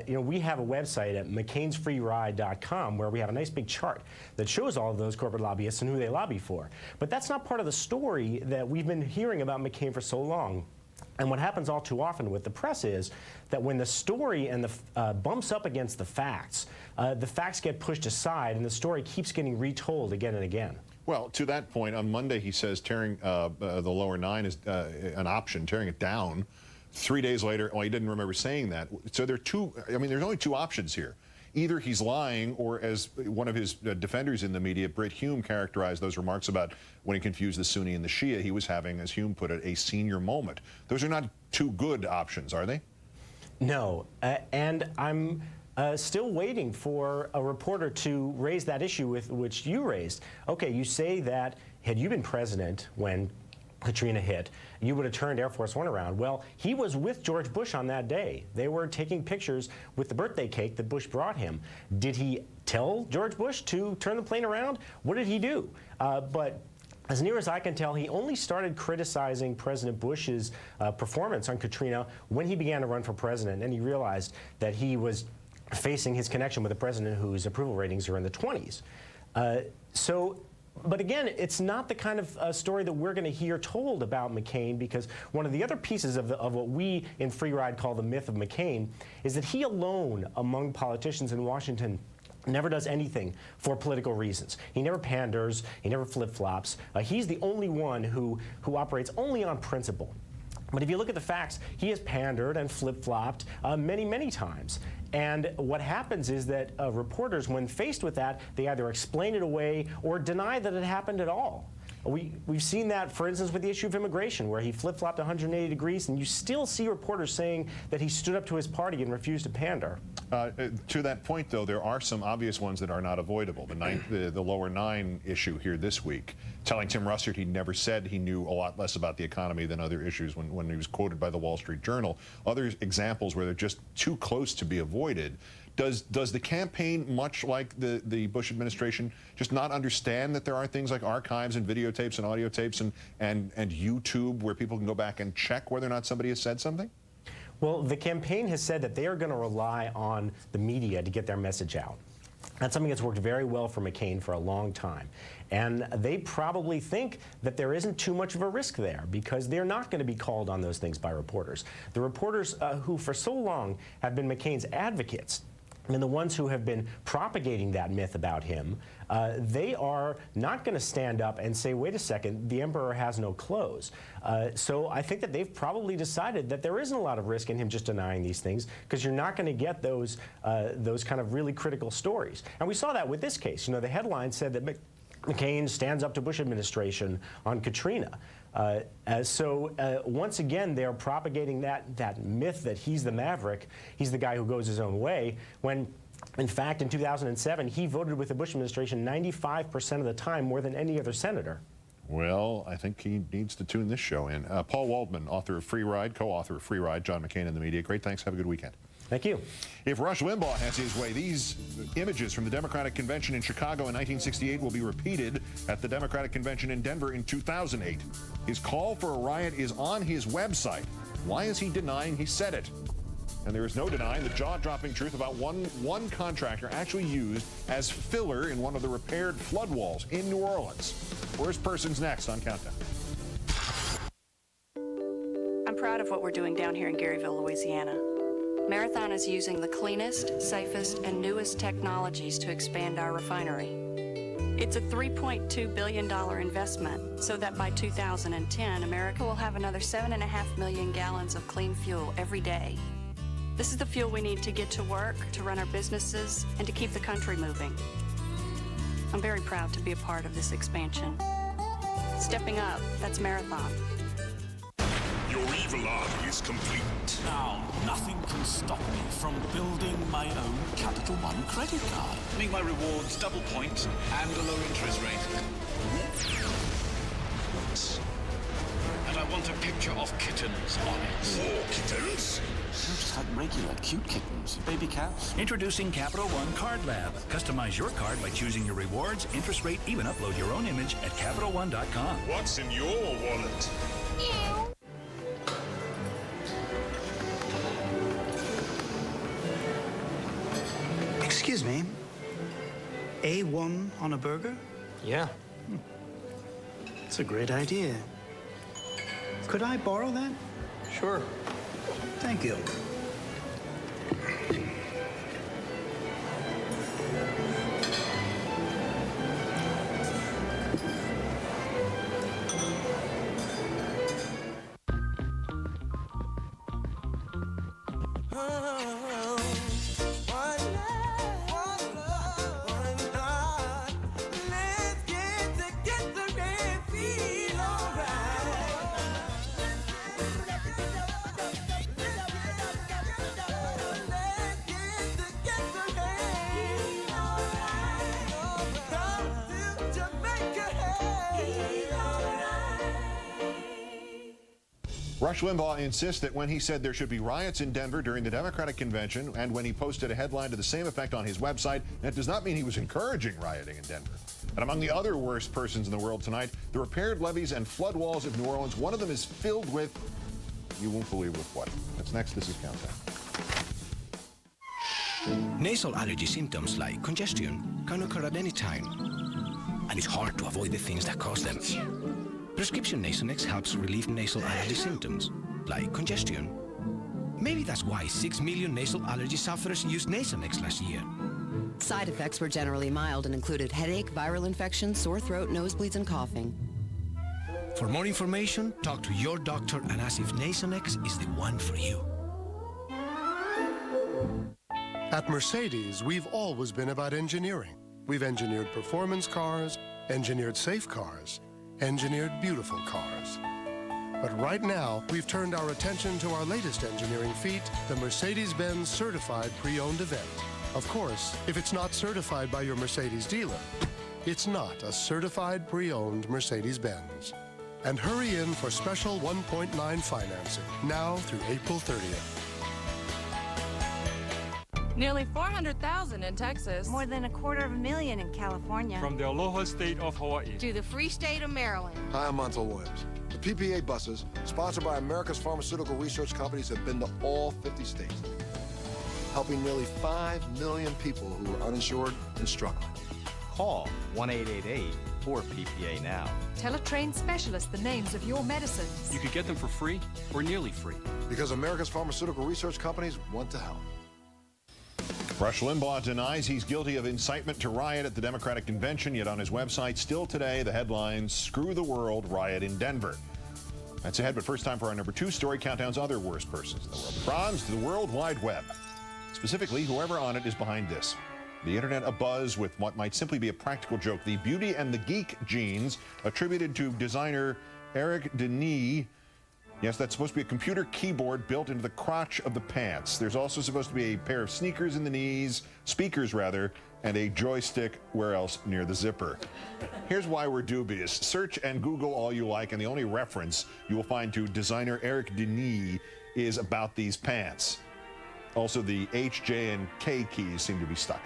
Speaker 9: You know, we have a website at McCainsFreeRide.com where we have a nice big chart that shows all of those corporate lobbyists and who they lobby for. But that's not part of the story that we've been hearing about McCain for so long. And what happens all too often with the press is that when the story and the bumps up against the facts get pushed aside and the story keeps getting retold again and again.
Speaker 1: Well, to that point, on Monday he says tearing the lower 9 is an option, tearing it down. 3 days later, well, he didn't remember saying that. So there are two, I mean, there's only two options here. Either he's lying, or as one of his defenders in the media, Britt Hume, characterized those remarks about when he confused the Sunni and the Shia, he was having, as Hume put it, a senior moment. Those are not two good options, are they?
Speaker 9: No, and I'm still waiting for a reporter to raise that issue with which you raised. Okay, you say that had you been president when Katrina hit, you would have turned Air Force One around. Well, he was with George Bush on that day. They were taking pictures with the birthday cake that Bush brought him. Did he tell George Bush to turn the plane around? What did he do? But as near as I can tell, he only started criticizing President Bush's performance on Katrina when he began to run for president, and he realized that he was facing his connection with a president whose approval ratings are in the 20s. But again, it's not the kind of story that we're going to hear told about McCain, because one of the other pieces of what we in Free Ride call the myth of McCain is that he alone among politicians in Washington never does anything for political reasons. He never panders, he never flip-flops. He's the only one who operates only on principle. But if you look at the facts, he has pandered and flip-flopped many, many times. And what happens is that reporters, when faced with that, they either explain it away or deny that it happened at all. We've seen that, for instance, with the issue of immigration, where he flip-flopped 180 degrees, and you still see reporters saying that he stood up to his party and refused to pander.
Speaker 1: To that point, though, there are some obvious ones that are not avoidable. The lower 9 issue here this week, telling Tim Russert he never said he knew a lot less about the economy than other issues when he was quoted by the Wall Street Journal. Other examples where they're just too close to be avoided. Does the campaign, much like the Bush administration, just not understand that there are things like archives and videotapes and audio tapes and YouTube where people can go back and check whether or not somebody has said something?
Speaker 9: Well, the campaign has said that they are going to rely on the media to get their message out. That's something that's worked very well for McCain for a long time. And they probably think that there isn't too much of a risk there, because they're not going to be called on those things by reporters. The reporters who for so long have been McCain's advocates, and the ones who have been propagating that myth about him, they are not going to stand up and say, wait a second, the emperor has no clothes. So I think that they've probably decided that there isn't a lot of risk in him just denying these things, because you're not going to get those kind of really critical stories. And we saw that with this case. You know, the headline said that McCain stands up to Bush administration on Katrina. Once again, they're propagating that myth that he's the maverick, he's the guy who goes his own way, when in fact in 2007 he voted with the Bush administration 95% of the time, more than any other senator.
Speaker 1: Well, I think he needs to tune this show in. Paul Waldman, author of Free Ride, co-author of Free Ride, John McCain and the Media. Great, thanks. Have a good weekend.
Speaker 9: Thank you.
Speaker 1: If Rush Limbaugh has his way, these images from the Democratic Convention in Chicago in 1968 will be repeated at the Democratic Convention in Denver in 2008. His call for a riot is on his website. Why is he denying he said it? And there is no denying the jaw-dropping truth about one contractor actually used as filler in one of the repaired flood walls in New Orleans. Worst person's next on Countdown.
Speaker 18: I'm proud of what we're doing down here in Garyville, Louisiana. Marathon is using the cleanest, safest, and newest technologies to expand our refinery. It's a $3.2 billion investment so that by 2010, America will have another 7.5 million gallons of clean fuel every day. This is the fuel we need to get to work, to run our businesses, and to keep the country moving. I'm very proud to be a part of this expansion. Stepping up, that's Marathon.
Speaker 12: Your evil army is complete.
Speaker 19: Now, nothing can stop me from building my own Capital One credit card.
Speaker 20: Make my rewards double point and a low interest rate. And I want a picture of kittens on it.
Speaker 12: More kittens?
Speaker 19: Just like regular cute kittens, baby cats.
Speaker 21: Introducing Capital One Card Lab. Customize your card by choosing your rewards, interest rate, even upload your own image at CapitalOne.com.
Speaker 12: What's in your wallet?
Speaker 6: Excuse me. A1 on a burger?
Speaker 9: Yeah.
Speaker 6: It's a great idea. Could I borrow that?
Speaker 9: Sure.
Speaker 6: Thank you.
Speaker 1: Rush Limbaugh insists that when he said there should be riots in Denver during the Democratic convention and when he posted a headline to the same effect on his website, that does not mean he was encouraging rioting in Denver. And among the other worst persons in the world tonight, the repaired levees and flood walls of New Orleans, one of them is filled with, you won't believe with what. That's next. This is Countdown.
Speaker 22: Nasal allergy symptoms like congestion can occur at any time, and it's hard to avoid the things that cause them. Prescription Nasonex helps relieve nasal allergy symptoms, like congestion. Maybe that's why 6 million nasal allergy sufferers used Nasonex last year.
Speaker 23: Side effects were generally mild and included headache, viral infection, sore throat, nosebleeds, and coughing.
Speaker 22: For more information, talk to your doctor and ask if Nasonex is the one for you.
Speaker 24: At Mercedes, we've always been about engineering. We've engineered performance cars, engineered safe cars, engineered beautiful cars. But right now, we've turned our attention to our latest engineering feat, the Mercedes-Benz Certified Pre-Owned event. Of course, if it's not certified by your Mercedes dealer, it's not a certified pre-owned Mercedes-Benz. And hurry in for special 1.9 financing, now through April 30th.
Speaker 25: Nearly 400,000 in Texas.
Speaker 26: More than 250,000 in California.
Speaker 27: From the Aloha State of Hawaii
Speaker 26: to the Free State of Maryland.
Speaker 28: Hi, I'm Montel Williams. The PPA buses, sponsored by America's pharmaceutical research companies, have been to all 50 states, helping nearly 5 million people who are uninsured and struggling.
Speaker 29: Call 1-888-4PPA now.
Speaker 30: Tell a trained specialist the names of your medicines.
Speaker 27: You could get them for free or nearly free.
Speaker 28: Because America's pharmaceutical research companies want to help.
Speaker 1: Rush Limbaugh denies he's guilty of incitement to riot at the Democratic convention, yet on his website, still today, the headline, "Screw the World, Riot in Denver." That's ahead, but first time for our number 2 story, Countdown's other worst persons in the world. Bronze to the World Wide Web. Specifically, whoever on it is behind this. The internet abuzz with what might simply be a practical joke. The beauty and the geek genes attributed to designer Eric Denis. Yes, that's supposed to be a computer keyboard built into the crotch of the pants. There's also supposed to be a pair of sneakers in the knees, speakers rather, and a joystick where else near the zipper. Here's why we're dubious. Search and Google all you like, and the only reference you will find to designer Eric Denis is about these pants. Also, the H, J, and K keys seem to be stuck.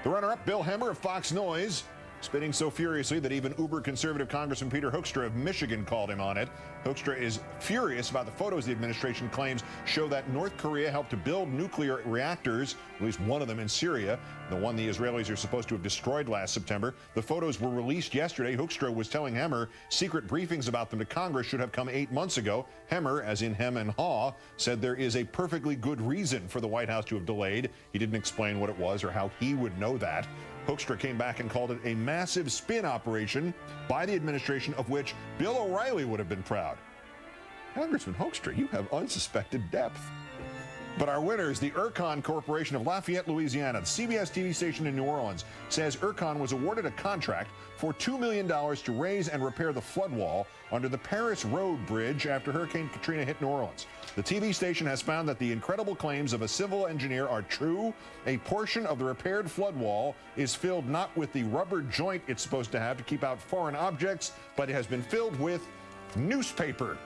Speaker 1: The runner-up, Bill Hemmer of Fox Noise, spitting so furiously that even uber-conservative Congressman Peter Hoekstra of Michigan called him on it. Hoekstra is furious about the photos the administration claims show that North Korea helped to build nuclear reactors, at least one of them in Syria, the one the Israelis are supposed to have destroyed last September. The photos were released yesterday. Hoekstra was telling Hemmer secret briefings about them to Congress should have come 8 months ago. Hemmer, as in hem and haw, said there is a perfectly good reason for the White House to have delayed. He didn't explain what it was or how he would know that. Hoekstra came back and called it a massive spin operation by the administration of which Bill O'Reilly would have been proud. Congressman Hoekstra, you have unsuspected depth. But our winners, the Ircon Corporation of Lafayette, Louisiana, the CBS TV station in New Orleans, says Ircon was awarded a contract for $2 million to raise and repair the flood wall under the Paris Road Bridge after Hurricane Katrina hit New Orleans. The TV station has found that the incredible claims of a civil engineer are true. A portion of the repaired flood wall is filled not with the rubber joint it's supposed to have to keep out foreign objects, but it has been filled with newspaper.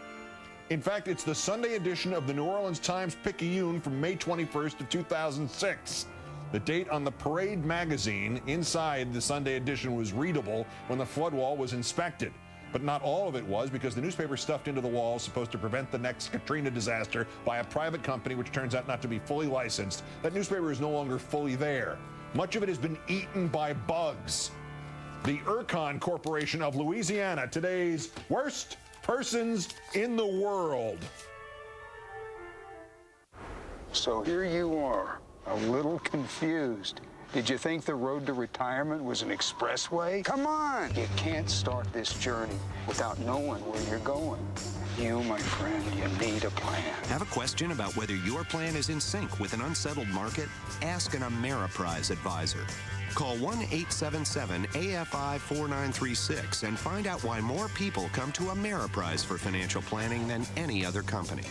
Speaker 1: In fact, it's the Sunday edition of the New Orleans Times-Picayune from May 21st of 2006. The date on the Parade magazine inside the Sunday edition was readable when the flood wall was inspected. But not all of it was, because the newspaper stuffed into the wall is supposed to prevent the next Katrina disaster by a private company, which turns out not to be fully licensed. That newspaper is no longer fully there. Much of it has been eaten by bugs. The Ircon Corporation of Louisiana, today's worst persons in the world.
Speaker 2: So here you are, a little confused. Did you think the road to retirement was an expressway? Come on! You can't start this journey without knowing where you're going. You, my friend, you need a plan.
Speaker 3: Have a question about whether your plan is in sync with an unsettled market? Ask an Ameriprise advisor. Call 1-877-AFI-4936 and find out why more people come to Ameriprise for financial planning than any other company.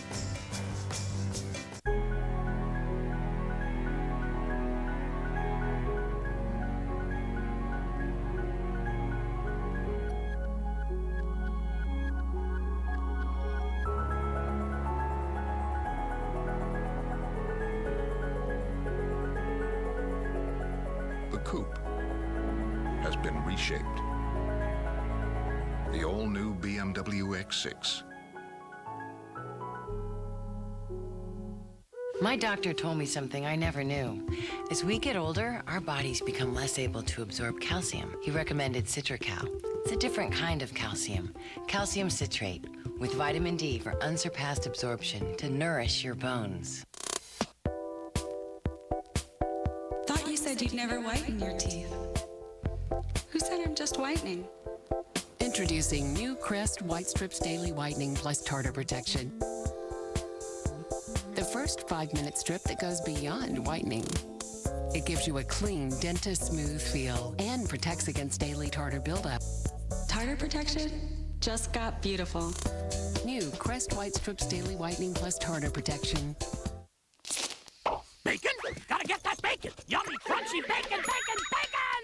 Speaker 4: Coupe has been reshaped. The all-new BMW X6.
Speaker 5: My doctor told me something I never knew. As we get older, our bodies become less able to absorb calcium. He recommended Citracal. It's a different kind of calcium, calcium citrate, with vitamin D for unsurpassed absorption to nourish your bones.
Speaker 7: Thought you said you'd never whiten your teeth. Who said I'm just whitening?
Speaker 8: Introducing new Crest White Strips Daily Whitening Plus Tartar Protection. The first 5-minute strip that goes beyond whitening. It gives you a clean, dentist-smooth feel and protects against daily tartar buildup.
Speaker 7: Tartar protection just got beautiful.
Speaker 8: New Crest White Strips Daily Whitening Plus Tartar Protection.
Speaker 10: Bacon? Gotta get that bacon! Yummy, crunchy bacon, bacon, bacon!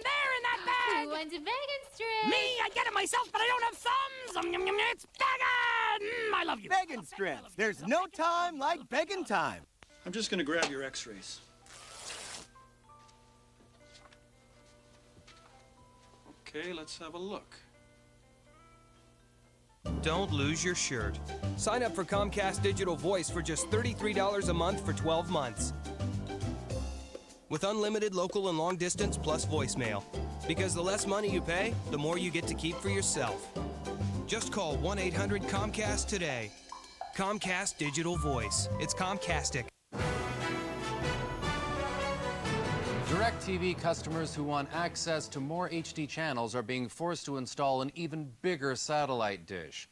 Speaker 10: There in that bag!
Speaker 11: Who wants a bacon strip?
Speaker 10: Me, I get it myself, but I don't have thumbs! It's bacon! I love you.
Speaker 13: Bacon strips. There's no time like bacon time.
Speaker 14: I'm just gonna grab your x-rays. Okay, let's have a look.
Speaker 31: Don't lose your shirt. Sign up for Comcast Digital Voice for just $33 a month for 12 months. With unlimited local and long distance plus voicemail. Because the less money you pay, the more you get to keep for yourself. Just call 1-800-COMCAST today. Comcast Digital Voice. It's Comcastic.
Speaker 32: DirecTV customers who want access to more HD channels are being forced to install an even bigger satellite dish.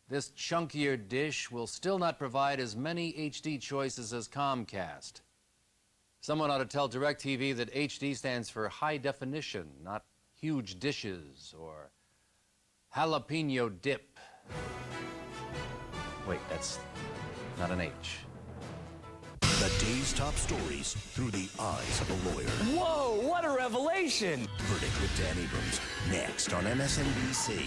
Speaker 32: This chunkier dish will still not provide as many HD choices as Comcast. Someone ought to tell DirecTV that HD stands for high definition, not huge dishes or jalapeno dip. Wait, that's not an H.
Speaker 12: The day's top stories through the eyes of a lawyer.
Speaker 31: Whoa, what a revelation!
Speaker 12: Verdict with Dan Abrams, next on MSNBC.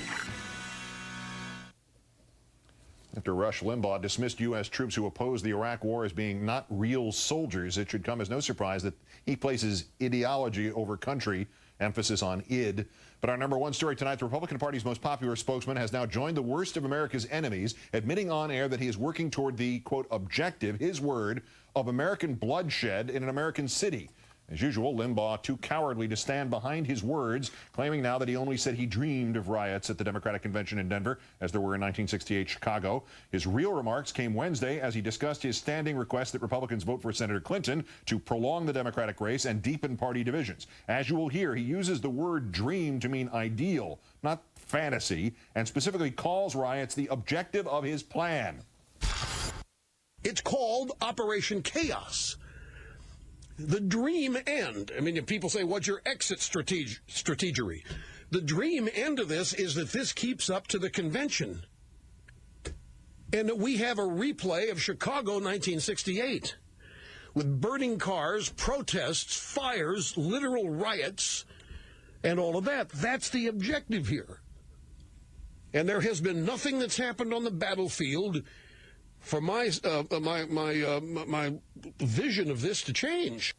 Speaker 1: After Rush Limbaugh dismissed U.S. troops who oppose the Iraq war as being not real soldiers, it should come as no surprise that he places ideology over country, emphasis on id. But our number one story tonight, the Republican Party's most popular spokesman has now joined the worst of America's enemies, admitting on air that he is working toward the, quote, objective, his word, of American bloodshed in an American city. As usual, Limbaugh too cowardly to stand behind his words, claiming now that he only said he dreamed of riots at the Democratic convention in Denver, as there were in 1968 Chicago. His real remarks came Wednesday as he discussed his standing request that Republicans vote for Senator Clinton to prolong the Democratic race and deepen party divisions. As you will hear, he uses the word dream to mean ideal, not fantasy, and specifically calls riots the objective of his plan.
Speaker 6: It's called Operation Chaos. The dream end. I mean, if people say, what's your exit strategy? The dream end of this is that this keeps up to the convention. And that we have a replay of Chicago 1968 with burning cars, protests, fires, literal riots, and all of that. That's the objective here. And there has been nothing that's happened on the battlefield for my vision of this to change.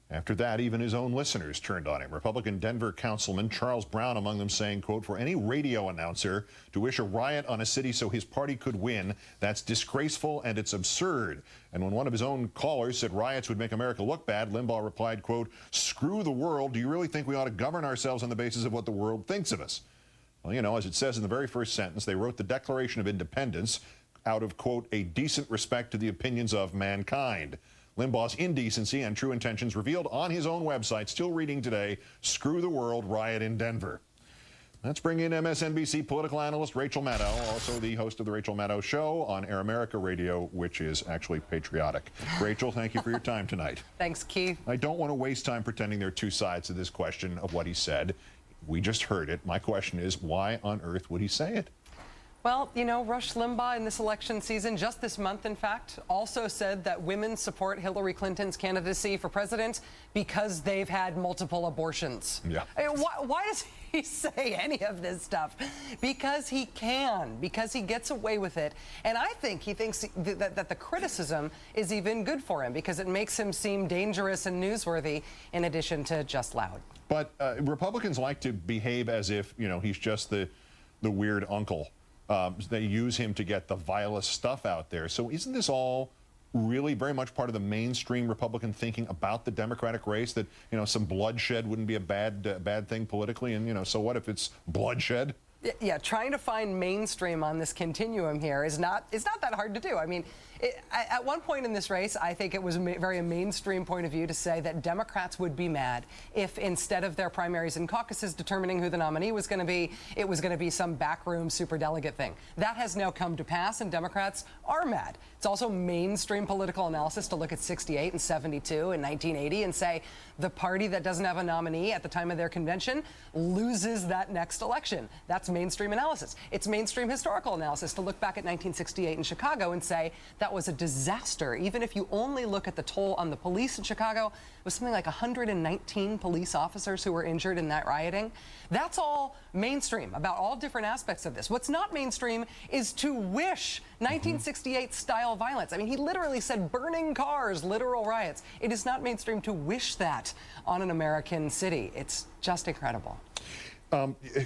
Speaker 1: After that, even his own listeners turned on him. Republican Denver Councilman Charles Brown among them saying, quote, for any radio announcer to wish a riot on a city so his party could win, that's disgraceful and it's absurd. And when one of his own callers said riots would make America look bad, Limbaugh replied, quote, screw the world. Do you really think we ought to govern ourselves on the basis of what the world thinks of us? Well, you know, as it says in the very first sentence, they wrote the Declaration of Independence out of, quote, a decent respect to the opinions of mankind. Limbaugh's indecency and true intentions revealed on his own website, still reading today, screw the world, riot in Denver. Let's bring in MSNBC political analyst Rachel Maddow, also the host of the Rachel Maddow Show on Air America Radio, which is actually patriotic. Rachel, thank you for your time tonight.
Speaker 9: Thanks, Keith.
Speaker 1: I don't want to waste time pretending there are two sides to this question of what he said. We just heard it. My question is, why on earth would he say it?
Speaker 9: Well, you know, Rush Limbaugh in this election season, just this month, in fact, also said that women support Hillary Clinton's candidacy for president because they've had multiple abortions.
Speaker 1: Yeah.
Speaker 9: Why does he say any of this stuff? Because he can, because he gets away with it. And I think he thinks that the criticism is even good for him because it makes him seem dangerous and newsworthy in addition to just loud.
Speaker 1: But Republicans like to behave as if, you know, he's just the weird uncle. They use him to get the vilest stuff out there. So isn't this all really very much part of the mainstream Republican thinking about the Democratic race, that, you know, some bloodshed wouldn't be a bad thing politically? And, you know, so what if it's bloodshed?
Speaker 9: Yeah, trying to find mainstream on this continuum here is not that hard to do. I mean, at one point in this race, I think it was a mainstream point of view to say that Democrats would be mad if instead of their primaries and caucuses determining who the nominee was going to be, it was going to be some backroom superdelegate thing. That has now come to pass, and Democrats are mad. It's also mainstream political analysis to look at 68 and 72 and 1980 and say the party that doesn't have a nominee at the time of their convention loses that next election. That's mainstream analysis. It's mainstream historical analysis to look back at 1968 in Chicago and say that was a disaster. Even if you only look at the toll on the police in Chicago, it was something like 119 police officers who were injured in that rioting. That's all mainstream about all different aspects of this. What's not mainstream is to wish 1968 style violence. I mean, he literally said burning cars, literal riots. It is not mainstream to wish that on an American city. It's just incredible.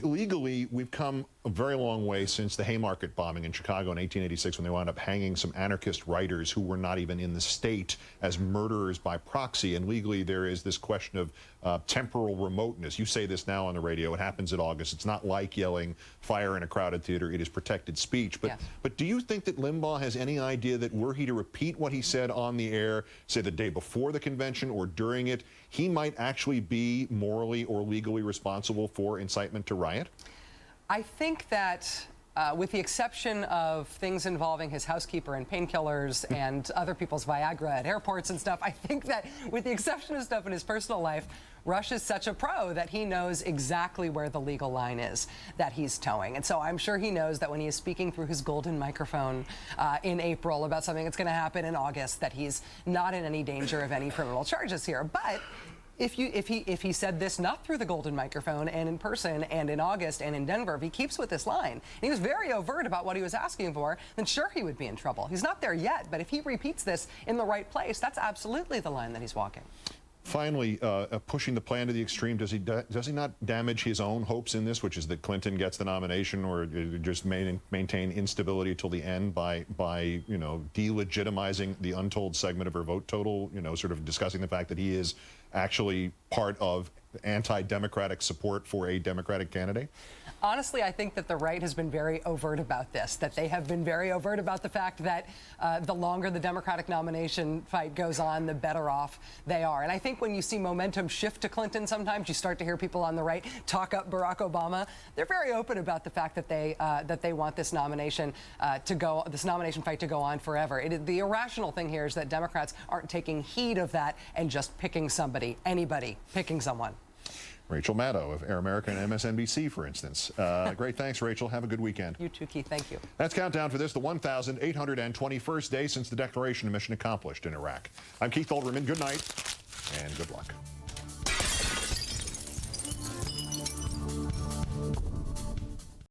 Speaker 1: Legally, we've come a very long way since the Haymarket bombing in Chicago in 1886, when they wound up hanging some anarchist writers who were not even in the state as murderers by proxy. And legally, there is this question of temporal remoteness. You say this now on the radio. It happens in August. It's not like yelling fire in a crowded theater. It is protected speech. But,
Speaker 9: yes.
Speaker 1: But do you think that Limbaugh has any idea that were he to repeat what he said on the air, say the day before the convention or during it, he might actually be morally or legally responsible for incitement to riot?
Speaker 9: I think that with the exception of things involving his housekeeper and painkillers and other people's Viagra at airports and stuff, I think that with the exception of stuff in his personal life, Rush is such a pro that he knows exactly where the legal line is that he's towing. And so I'm sure he knows that when he is speaking through his golden microphone in April about something that's going to happen in August, that he's not in any danger of any criminal charges here. But if he said this not through the golden microphone and in person and in August and in Denver, if he keeps with this line, and he was very overt about what he was asking for, then sure he would be in trouble. He's not there yet, but if he repeats this in the right place, that's absolutely the line that he's walking.
Speaker 1: Finally, pushing the plan to the extreme, does he not damage his own hopes in this, which is that Clinton gets the nomination, or just maintain instability till the end by you know, delegitimizing the untold segment of her vote total, you know, sort of discussing the fact that he is actually part of anti-democratic support for a Democratic candidate?
Speaker 9: Honestly, I think that the right has been very overt about this, that they have been very overt about the fact that the longer the Democratic nomination fight goes on, the better off they are. And I think when you see momentum shift to Clinton, sometimes you start to hear people on the right talk up Barack Obama. They're very open about the fact that they want this nomination fight to go on forever. The irrational thing here is that Democrats aren't taking heed of that and just picking somebody, anybody, picking someone.
Speaker 1: Rachel Maddow of Air America and MSNBC, for instance. Great. Thanks, Rachel. Have a good weekend.
Speaker 9: You too, Keith. Thank you.
Speaker 1: That's countdown for this, the 1,821st day since the declaration of mission accomplished in Iraq. I'm Keith Olbermann. Good night and good luck.